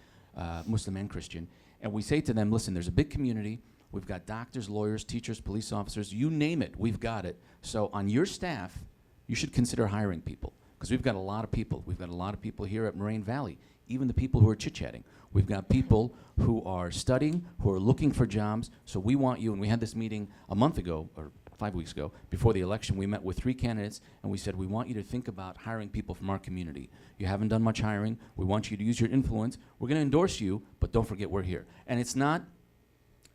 Muslim and Christian. And we say to them, listen, there's a big community. We've got doctors, lawyers, teachers, police officers. You name it, we've got it. So on your staff, you should consider hiring people. Because we've got a lot of people. We've got a lot of people here at Moraine Valley, even the people who are chit-chatting. We've got people who are studying, who are looking for jobs. So we want you, and we had this meeting a month ago, or 5 weeks ago, before the election. We met with 3 candidates, and we said, we want you to think about hiring people from our community. You haven't done much hiring. We want you to use your influence. We're going to endorse you, but don't forget we're here. And it's not,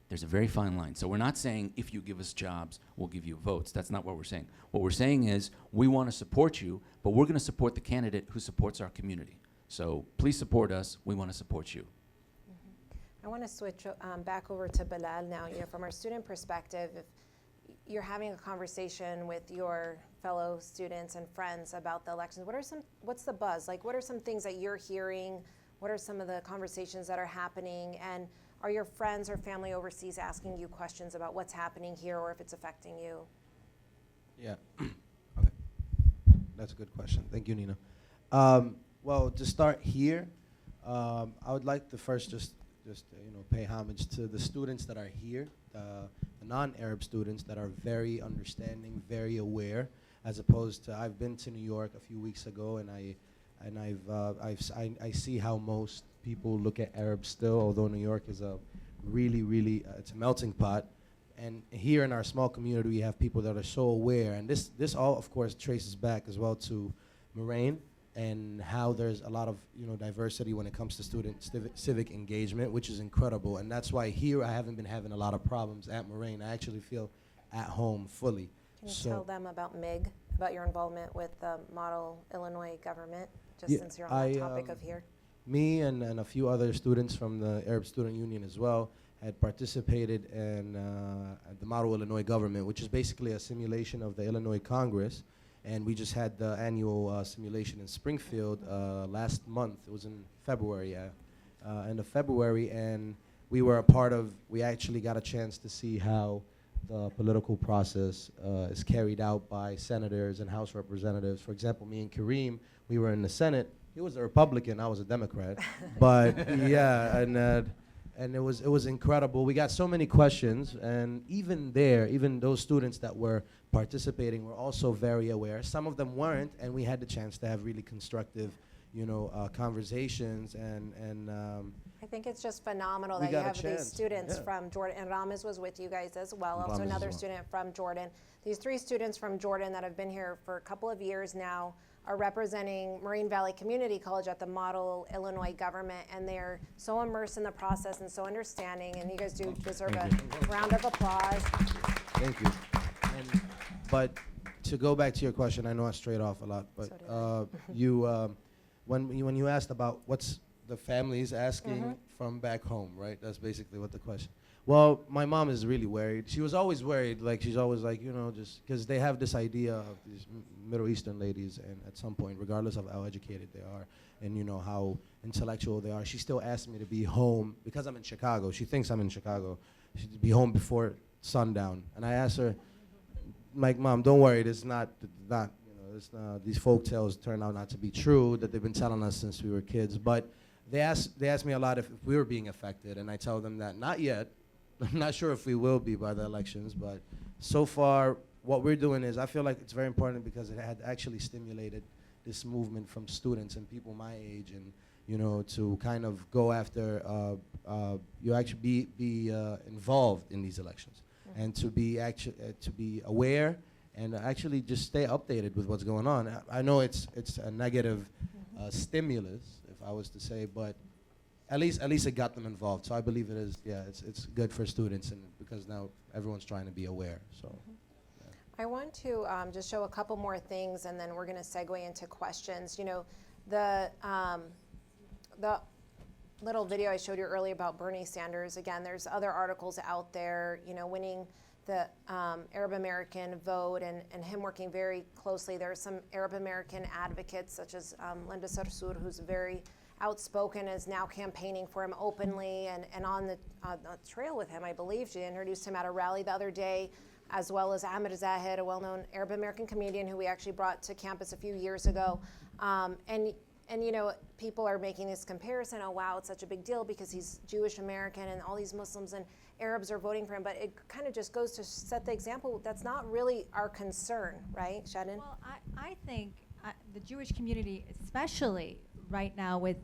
there's a very fine line. So we're not saying, if you give us jobs, we'll give you votes. That's not what we're saying. What we're saying is, we want to support you, but we're going to support the candidate who supports our community. So please support us. We want to support you. I want to switch back over to Bilal now. From our student perspective, if you're having a conversation with your fellow students and friends about the elections, what's the buzz? Like, what are some things that you're hearing? What are some of the conversations that are happening? And are your friends or family overseas asking you questions about what's happening here or if it's affecting you? Yeah. Okay. That's a good question. Thank you, Nina. Well, to start here, I would like to first just just pay homage to the students that are here, the non-Arab students that are very understanding, very aware, as opposed to I've been to New York a few weeks ago, and I see how most people look at Arabs still, although New York is a really it's a melting pot. And here in our small community, we have people that are so aware, and this all, of course, traces back as well to Moraine and how there's a lot of diversity when it comes to student civic engagement, which is incredible. And that's why here I haven't been having a lot of problems at Moraine. I actually feel at home fully. Can you tell them about MIG, about your involvement with the model Illinois government, just since you're on the topic of here? Me and a few other students from the Arab Student Union as well had participated in the Model Illinois Government, which is basically a simulation of the Illinois Congress. And we just had the annual simulation in Springfield last month. It was in February, end of February. And we actually got a chance to see how the political process is carried out by senators and House representatives. For example, me and Kareem, we were in the Senate. He was a Republican, I was a Democrat. But yeah, and it was incredible. We got so many questions, and even those students that were participating were also very aware. Some of them weren't, and we had the chance to have really constructive, conversations. And I think it's just phenomenal that you have these students from Jordan, and Ramiz was with you guys as well, also another student from Jordan. These 3 students from Jordan that have been here for a couple of years now are representing Moraine Valley Community College at the Model Illinois Government, and they're so immersed in the process and so understanding, and you guys do deserve a round of applause. Thank you. But to go back to your question, I know I strayed off a lot, but when you asked about what's the families asking from back home, right? That's basically what the question. Well, my mom is really worried. She was always worried. Like, she's always like, just because they have this idea of these Middle Eastern ladies, and at some point, regardless of how educated they are and how intellectual they are, she still asks me to be home because I'm in Chicago. She thinks I'm in Chicago. She'd be home before sundown. And I asked her, like, Mom, don't worry. It's not these folk tales turn out not to be true that they've been telling us since we were kids. But they ask me a lot if we were being affected, and I tell them that not yet. I'm not sure if we will be by the elections, but so far what we're doing is, I feel like it's very important because it had actually stimulated this movement from students and people my age, and to kind of go after you actually be involved in these elections, and to be aware and actually just stay updated with what's going on. I know it's a negative stimulus, if I was to say, but at least it got them involved. So I believe it is, it's good for students, and because now everyone's trying to be aware. So. I want to just show a couple more things, and then we're going to segue into questions. The little video I showed you earlier about Bernie Sanders, again, there's other articles out there, winning the Arab American vote, and him working very closely. There are some Arab American advocates, such as Linda Sarsour, who's very outspoken, is now campaigning for him openly and on the trail with him. I believe she introduced him at a rally the other day, as well as Ahmed Zahid, a well-known Arab American comedian who we actually brought to campus a few years ago. And people are making this comparison. Oh wow, it's such a big deal because he's Jewish American and all these Muslims and Arabs are voting for him. But it kind of just goes to set the example. That's not really our concern, right, Shadin? Well, I think the Jewish community, especially right now with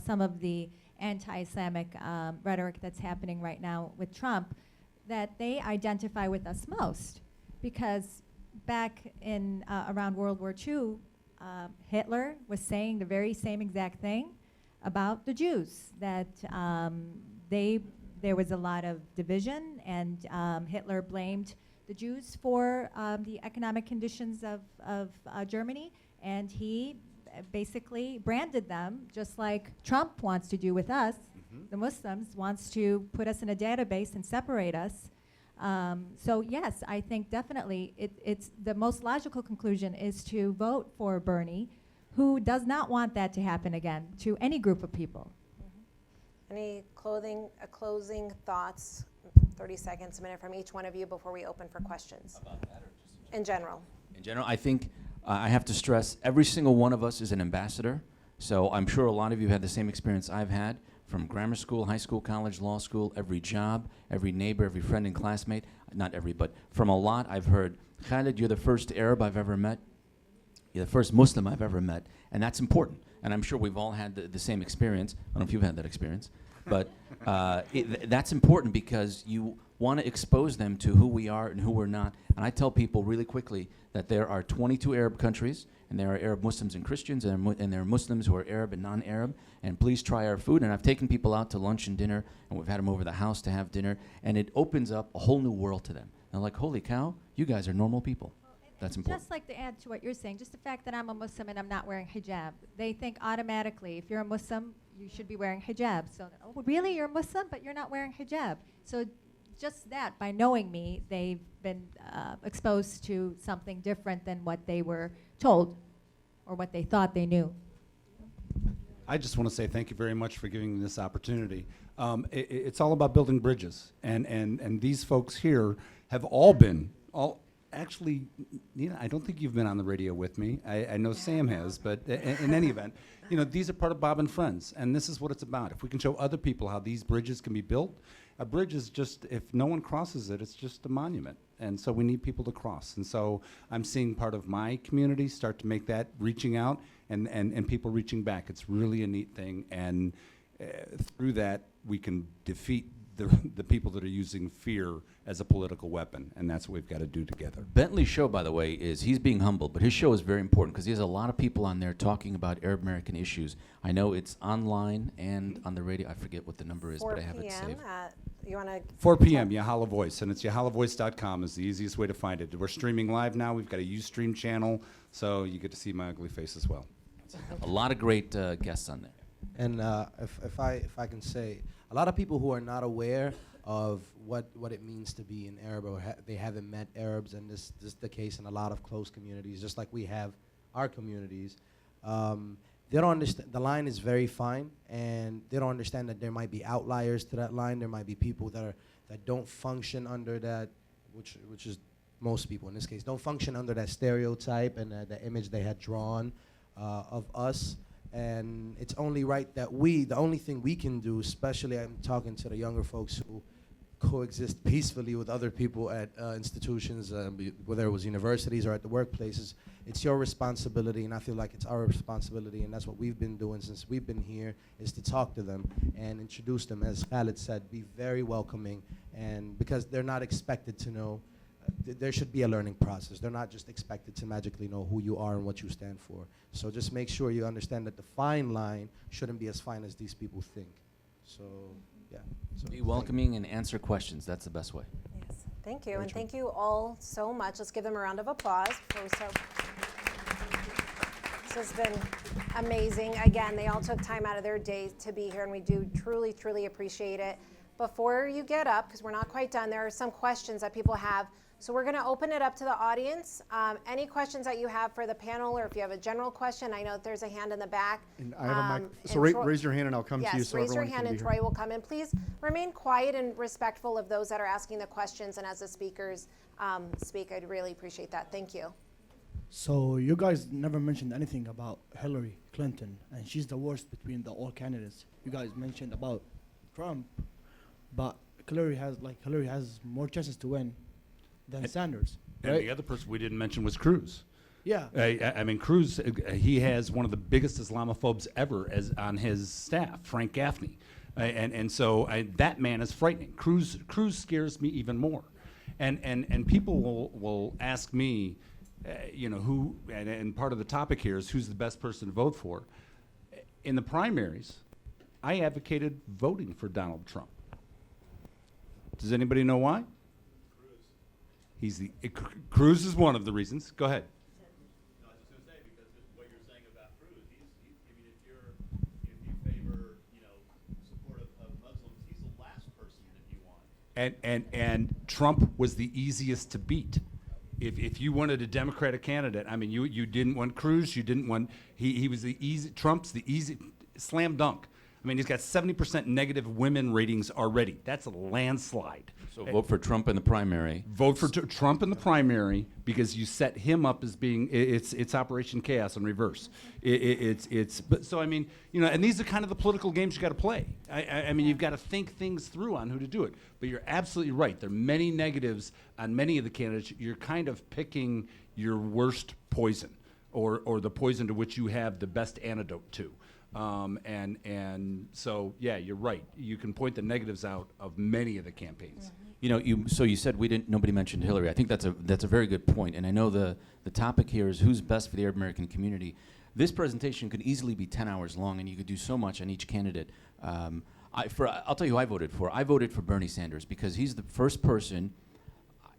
some of the anti-Islamic rhetoric that's happening right now with Trump, that they identify with us most. Because back in around World War II, Hitler was saying the very same exact thing about the Jews, that there was a lot of division, and Hitler blamed the Jews for the economic conditions of Germany, and he basically branded them just like Trump wants to do with us. The Muslims, wants to put us in a database and separate us. So yes, I think definitely it's the most logical conclusion is to vote for Bernie, who does not want that to happen again to any group of people. Any closing thoughts, 30 seconds, a minute from each one of you before we open for questions? About that, or just in general? In general, I think I have to stress every single one of us is an ambassador. So I'm sure a lot of you had the same experience I've had from grammar school, high school, college, law school, every job, every neighbor, every friend and classmate. Not every, but from a lot I've heard, Khaled, you're the first Arab I've ever met. You're the first Muslim I've ever met. And that's important. And I'm sure we've all had the same experience. I don't know if you've had that experience. But that's important because you want to expose them to who we are and who we're not. And I tell people really quickly that there are 22 Arab countries, and there are Arab Muslims and Christians, and there are Muslims who are Arab and non-Arab. And please try our food. And I've taken people out to lunch and dinner, and we've had them over the house to have dinner, and it opens up a whole new world to them. And they're like, holy cow, you guys are normal people. That's important. Just like to add to what you're saying, just the fact that I'm a Muslim and I'm not wearing hijab, they think automatically if you're a Muslim, you should be wearing hijab. So, oh, really, you're a Muslim, but you're not wearing hijab. So just that, by knowing me, they've been exposed to something different than what they were told or what they thought they knew. I just want to say thank you very much for giving me this opportunity. It's all about building bridges, and these folks here have all been, actually, Nina, I don't think you've been on the radio with me. I know Sam has, but in any event, you know, these are part of BAWB and Friends, and this is what it's about. If we can show other people how these bridges can be built, a bridge is just, if no one crosses it, it's just a monument. And so we need people to cross. And so I'm seeing part of my community start to make that, reaching out and people reaching back. It's really a neat thing. And through that, we can defeat the people that are using fear as a political weapon, and that's what we've got to do together. Bentley's show, by the way, he's being humble, but his show is very important because he has a lot of people on there talking about Arab American issues. I know it's online and on the radio. I forget what the number is, but I have it saved. 4 p.m. Yahala Voice, and it's yahalavoice.com is the easiest way to find it. We're streaming live now. We've got a Ustream channel, so you get to see my ugly face as well. A lot of great guests on there. And if I can say, a lot of people who are not aware of what it means to be an Arab, or they haven't met Arabs, and this is the case in a lot of close communities, just like we have our communities. They don't understand, the line is very fine, and they don't understand that there might be outliers to that line. There might be people that don't function under that, which is most people in this case, don't function under that stereotype and the image they had drawn of us. And it's only right that the only thing we can do, especially I'm talking to the younger folks who coexist peacefully with other people at institutions, whether it was universities or at the workplaces, it's your responsibility, and I feel like it's our responsibility, and that's what we've been doing since we've been here, is to talk to them and introduce them. As Khaled said, be very welcoming, and because they're not expected to know, there should be a learning process. They're not just expected to magically know who you are and what you stand for. So just make sure you understand that the fine line shouldn't be as fine as these people think. So, yeah. So be welcoming and answer questions. That's the best way. Yes. Thank you, and thank you all so much. Let's give them a round of applause. This has been amazing. Again, they all took time out of their day to be here, and we do truly, truly appreciate it. Before you get up, because we're not quite done, there are some questions that people have. So we're going to open it up to the audience. Any questions that you have for the panel, or if you have a general question, I know that there's a hand in the back. And I have a mic. So raise your hand and I'll come to you. Yes, raise your hand and Troy will come in. Please remain quiet and respectful of those that are asking the questions, and as the speakers speak, I'd really appreciate that. Thank you. So you guys never mentioned anything about Hillary Clinton, and she's the worst between all candidates. You guys mentioned about Trump, but Hillary has more chances to win than Sanders. And right? the other person we didn't mention was Cruz. Yeah. I mean, Cruz, he has one of the biggest Islamophobes ever on his staff, Frank Gaffney. And so that man is frightening. Cruz scares me even more. And people will ask me, who, and part of the topic here is who's the best person to vote for. In the primaries, I advocated voting for Donald Trump. Does anybody know why? Cruz is one of the reasons. Go ahead. No, I was just going to say, because what you're saying about Cruz, if you favor, support of Muslims, he's the last person that you want. And Trump was the easiest to beat. If you wanted a Democratic candidate, I mean, you didn't want Cruz, you didn't want, he was Trump's the easy, slam dunk. I mean, he's got 70% negative women ratings already. That's a landslide. So vote for Trump in the primary. Vote for Trump in the primary because you set him up as being it's Operation Chaos in reverse. But so I mean, you know, and these are kind of the political games you got to play. I mean, you've got to think things through on who to do it. But you're absolutely right. There are many negatives on many of the candidates. You're kind of picking your worst poison, or the poison to which you have the best antidote to. And so yeah, you're right. You can point the negatives out of many of the campaigns. You know, you said nobody mentioned Hillary. I think that's a very good point. And I know the topic here is who's best for the Arab American community. This presentation could easily be 10 hours long, and you could do so much on each candidate. I'll tell you who I voted for. I voted for Bernie Sanders because he's the first person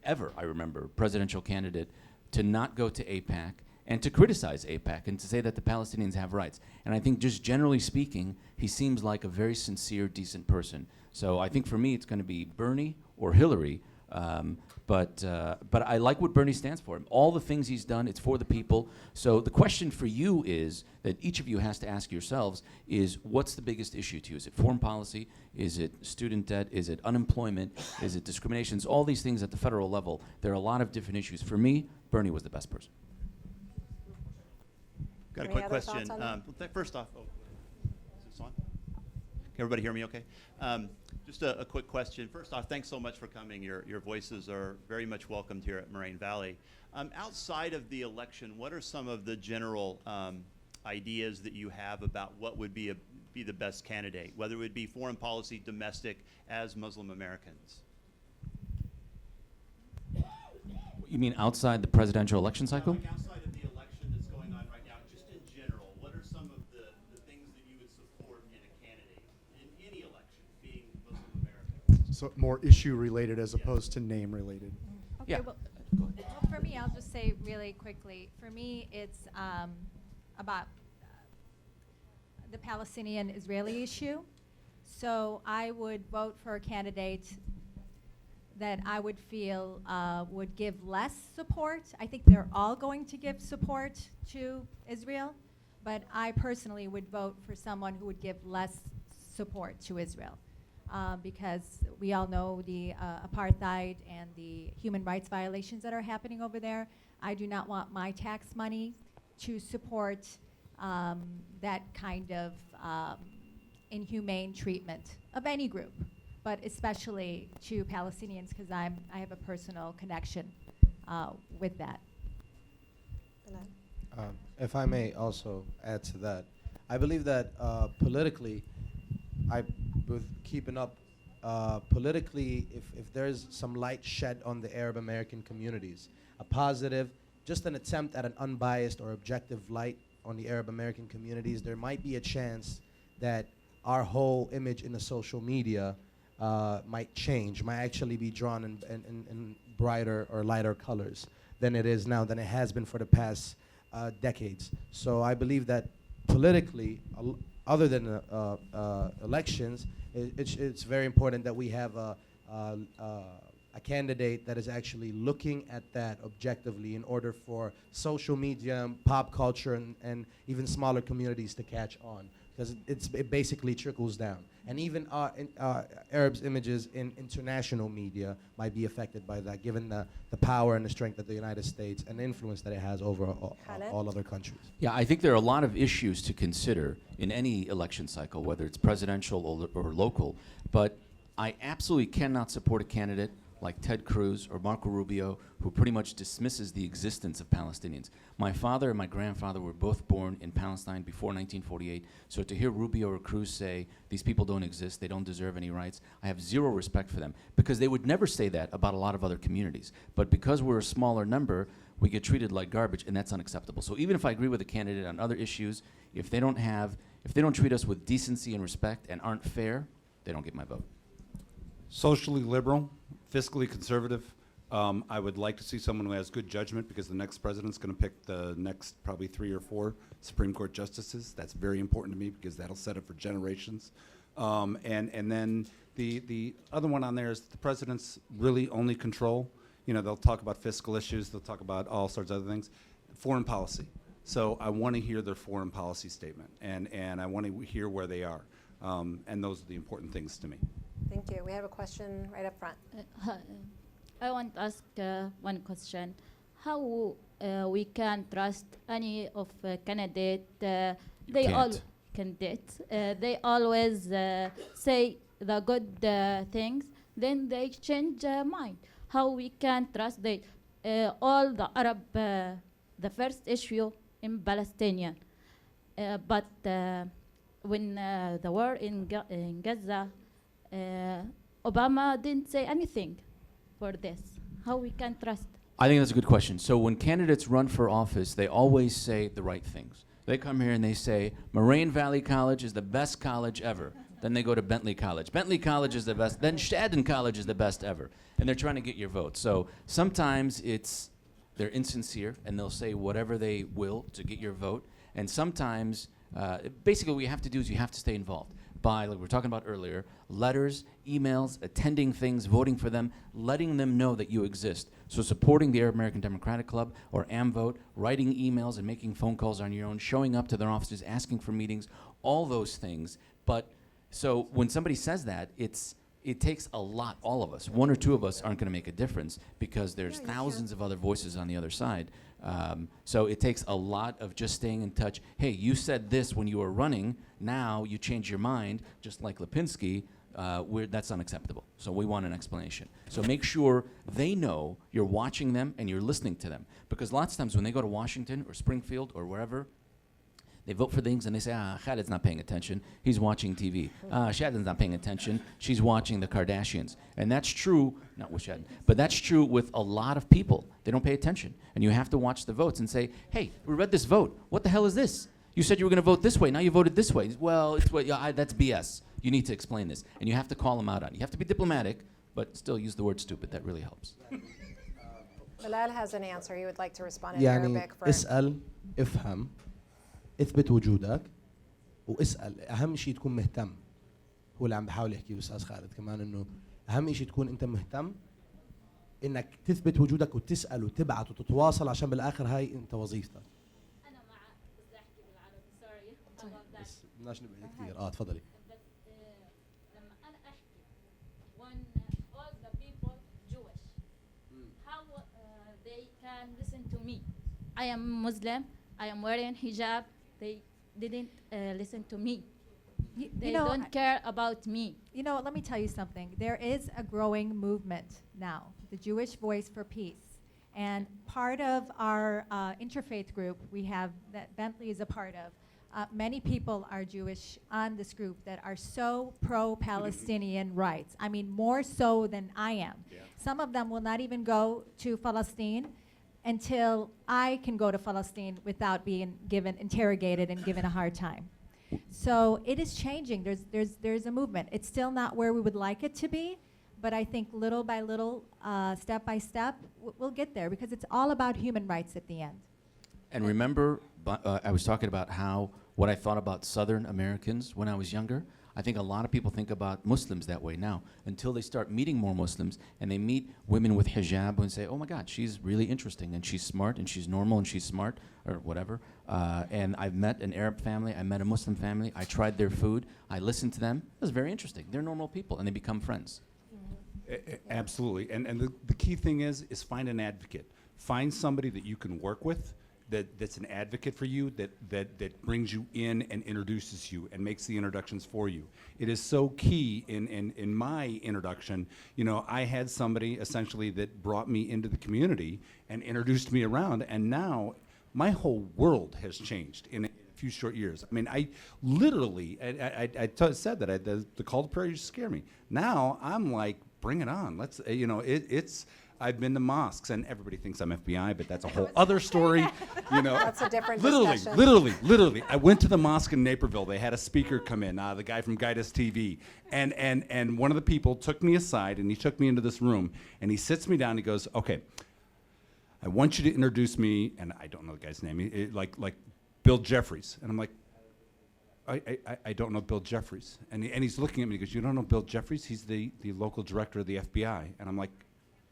ever, I remember, presidential candidate to not go to AIPAC and to criticize AIPAC and to say that the Palestinians have rights. And I think just generally speaking, he seems like a very sincere, decent person. So I think for me, it's going to be Bernie or Hillary. But I like what Bernie stands for. All the things he's done, it's for the people. So the question for you is, that each of you has to ask yourselves, is what's the biggest issue to you? Is it foreign policy? Is it student debt? Is it unemployment? Is it discriminations? All these things at the federal level. There are a lot of different issues. For me, Bernie was the best person. Got a Any quick other question. thoughts on that? First off, is this on? Can everybody hear me okay? Just a quick question. First off, thanks so much for coming. Your voices are very much welcomed here at Moraine Valley. Outside of the election, what are some of the general ideas that you have about what would be the best candidate, whether it would be foreign policy, domestic, as Muslim Americans? You mean outside the presidential election cycle? Like outside of the election that's going on right now, just in general, what are some of the things that you would support in a candidate in any election, being Muslim American? So more issue related as opposed to name related. Okay, Yeah. well, for me, I'll just say really quickly, for me, it's about the Palestinian-Israeli issue. So I would vote for a candidate that I would feel would give less support. I think they're all going to give support to Israel, but I personally would vote for someone who would give less support to Israel. Because we all know the apartheid and the human rights violations that are happening over there. I do not want my tax money to support that kind of inhumane treatment of any group, but especially to Palestinians, because I have a personal connection with that. If I may also add to that, I believe that politically, with keeping up politically, if there's some light shed on the Arab American communities, a positive, just an attempt at an unbiased or objective light on the Arab American communities, there might be a chance that our whole image in the social media might change, might actually be drawn in brighter or lighter colors than it is now, than it has been for the past decades. So I believe that politically, other than elections, it's very important that we have a candidate that is actually looking at that objectively in order for social media, pop culture, and even smaller communities to catch on. Because it basically trickles down. And even Arabs' images in international media might be affected by that, given the power and the strength of the United States and the influence that it has over all other countries. Yeah, I think there are a lot of issues to consider in any election cycle, whether it's presidential or local. But I absolutely cannot support a candidate like Ted Cruz or Marco Rubio, who pretty much dismisses the existence of Palestinians. My father and my grandfather were both born in Palestine before 1948, so to hear Rubio or Cruz say, these people don't exist, they don't deserve any rights, I have zero respect for them, because they would never say that about a lot of other communities. But because we're a smaller number, we get treated like garbage, and that's unacceptable. So even if I agree with a candidate on other issues, if they don't treat us with decency and respect and aren't fair, they don't get my vote. Socially liberal, fiscally conservative. I would like to see someone who has good judgment, because the next president's going to pick the next probably 3 or 4 Supreme Court justices. That's very important to me, because that'll set it for generations. And then the other one on there is the president's really only control. You know, they'll talk about fiscal issues, they'll talk about all sorts of other things. Foreign policy. So I want to hear their foreign policy statement, and I want to hear where they are. And those are the important things to me. Thank you. We have a question right up front. I want to ask one question. How we can trust any of candidate? They all can't. candidates. They always say the good things, then they change mind. How we can trust they all the Arab the first issue in Palestinian, but when the war in Gaza, Obama didn't say anything for this. How we can trust? I think that's a good question. So when candidates run for office, they always say the right things. They come here and they say, Moraine Valley College is the best college ever. Then they go to Bentley College. Bentley College is the best. Then Shadin College is the best ever. And they're trying to get your vote. So sometimes they're insincere and they'll say whatever they will to get your vote. And sometimes, basically what you have to do is you have to stay involved by, like we were talking about earlier, letters, emails, attending things, voting for them, letting them know that you exist. So supporting the Arab American Democratic Club or AmVote, writing emails and making phone calls on your own, showing up to their offices, asking for meetings, all those things. But so when somebody says that, it takes a lot, all of us. One or two of us aren't going to make a difference because there's thousands of other voices on the other side. So it takes a lot of just staying in touch. Hey, you said this when you were running. Now you change your mind, just like Lipinski. That's unacceptable. So we want an explanation. So make sure they know you're watching them and you're listening to them. Because lots of times when they go to Washington or Springfield or wherever, they vote for things and they say, Khaled's not paying attention. He's watching TV. Shadin's not paying attention. She's watching the Kardashians. And that's true, not with Shadin, but that's true with a lot of people. They don't pay attention. And you have to watch the votes and say, hey, we read this vote. What the hell is this? You said you were going to vote this way. Now you voted this way. Well, that's BS. You need to explain this. And you have to call them out on it. You have to be diplomatic, but still use the word stupid. That really helps. Bilal has an answer. He would like to respond in يعني Arabic for اسأل افهم اثبت وجودك واسأل أهم شيء تكون مهتم هو اللي عم بحاول يحكيه الأستاذ خالد كمان إنه أهم شيء تكون أنت مهتم إنك تثبت وجودك وتسأل وتبعت وتتواصل عشان بالآخر هاي أنت وظيفتك. أنا مع بدي أحكي بالعربي sorry. بس بدناش نبعد كثير. تفضلي. لما أنا أحكي when all the people Jewish how they can listen to me. I am Muslim. I am wearing hijab. They didn't listen to me. They don't care about me. You know, let me tell you something. There is a growing movement now, the Jewish Voice for Peace. And part of our interfaith group, we have that Bentley is a part of. Many people are Jewish on this group that are so pro-Palestinian rights. I mean, more so than I am. Yeah. Some of them will not even go to Palestine until I can go to Palestine without being interrogated and given a hard time. So it is changing. There's a movement. It's still not where we would like it to be, but I think little by little, step by step, we'll get there because it's all about human rights at the end. And remember, I was talking about what I thought about Southern Americans when I was younger. I think a lot of people think about Muslims that way now until they start meeting more Muslims and they meet women with hijab and say, oh my God, she's really interesting and she's smart and she's normal and she's smart or whatever. And I've met an Arab family, I met a Muslim family, I tried their food, I listened to them. It was very interesting. They're normal people and they become friends. Absolutely. And the key thing is find an advocate. Find somebody that you can work with that's an advocate for you, that brings you in and introduces you and makes the introductions for you. It is so key in my introduction. You know, I had somebody essentially that brought me into the community and introduced me around, and now my whole world has changed in a few short years. I mean, I literally, said that the call to prayer used to scare me. Now I'm like, bring it on. Let's, it's. I've been to mosques, and everybody thinks I'm FBI, but that's a whole other story. You know, that's a different discussion. Literally. I went to the mosque in Naperville. They had a speaker come in, the guy from Guidus TV, and one of the people took me aside, and he took me into this room, and he sits me down. And he goes, "Okay, I want you to introduce me," and I don't know the guy's name, like Bill Jeffries, and I'm like, I don't know Bill Jeffries, and he's looking at me. He goes, "You don't know Bill Jeffries? He's the local director of the FBI," and I'm like,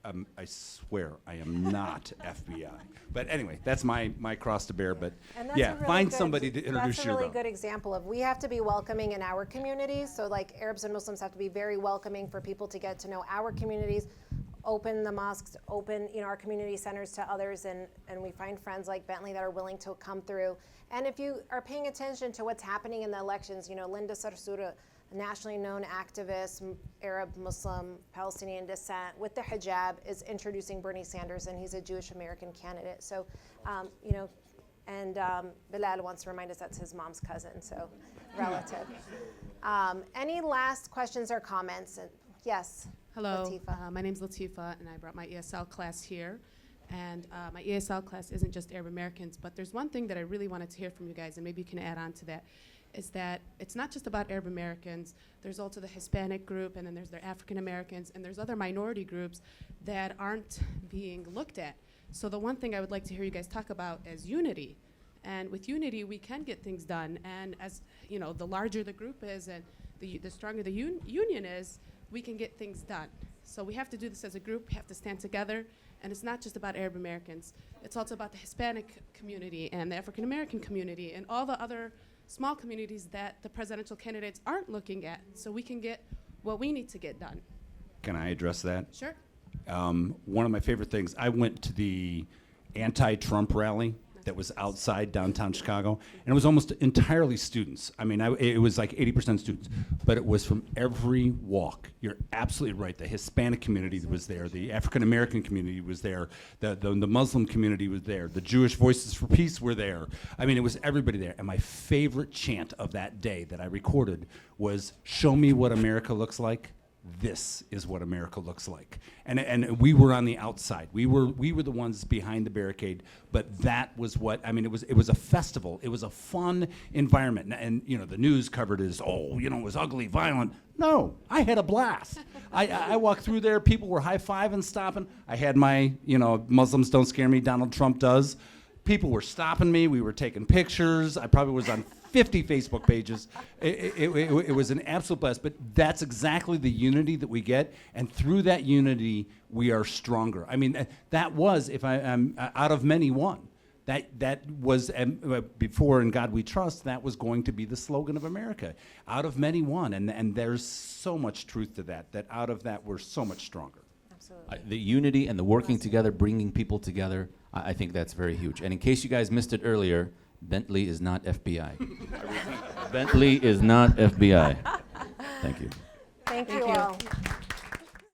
I swear I am not FBI. But anyway, that's my cross to bear. But And that's yeah, a really find good- somebody to introduce That's a you really around. good example of we have to be welcoming in our communities. So like Arabs and Muslims have to be very welcoming for people to get to know our communities, open the mosques, open our community centers to others, and we find friends like Bentley that are willing to come through. And if you are paying attention to what's happening in the elections, Linda Sarsour, a nationally known activist, Arab, Muslim, Palestinian descent, with the hijab, is introducing Bernie Sanders, and he's a Jewish American candidate. So, and Bilal wants to remind us that's his mom's cousin, so relative. Any last questions or comments? Yes. Hello, Latifa. my name's Latifa, and I brought my ESL class here. And my ESL class isn't just Arab Americans, but there's one thing that I really wanted to hear from you guys, and maybe you can add on to that, is that it's not just about Arab Americans. There's also the Hispanic group, and then there's the African Americans, and there's other minority groups that aren't being looked at. So the one thing I would like to hear you guys talk about is unity. And with unity, we can get things done. And as the larger the group is, and the stronger the union is, we can get things done. So we have to do this as a group. We have to stand together. And it's not just about Arab Americans. It's also about the Hispanic community and the African American community and all the other small communities that the presidential candidates aren't looking at, so we can get what we need to get done. Can I address that? Sure. One of my favorite things, I went to the anti-Trump rally that was outside downtown Chicago, and it was almost entirely students. I mean, it was like 80% students, but it was from every walk. You're absolutely right. The Hispanic community was there. The African American community was there. The Muslim community was there. The Jewish Voices for Peace were there. I mean, it was everybody there. And my favorite chant of that day that I recorded was, "Show me what America looks like. This is what America looks like." And we were on the outside. We were the ones behind the barricade, but that was what, I mean, it was a festival. It was a fun environment. And the news covered it as, it was ugly, violent. No, I had a blast. I walked through there, people were high-fiving, stopping. I had my, Muslims don't scare me, Donald Trump does. People were stopping me, we were taking pictures. I probably was on 50 Facebook pages. It was an absolute blast, but that's exactly the unity that we get, and through that unity, we are stronger. I mean, that was, if I'm out of many, one. That was, before In God We Trust, that was going to be the slogan of America. Out of many, one, and there's so much truth to that out of that, we're so much stronger. Absolutely. The unity and the working together, bringing people together, I think that's very huge. And in case you guys missed it earlier, Bentley is not FBI. Bentley is not FBI. Thank you. Thank you all.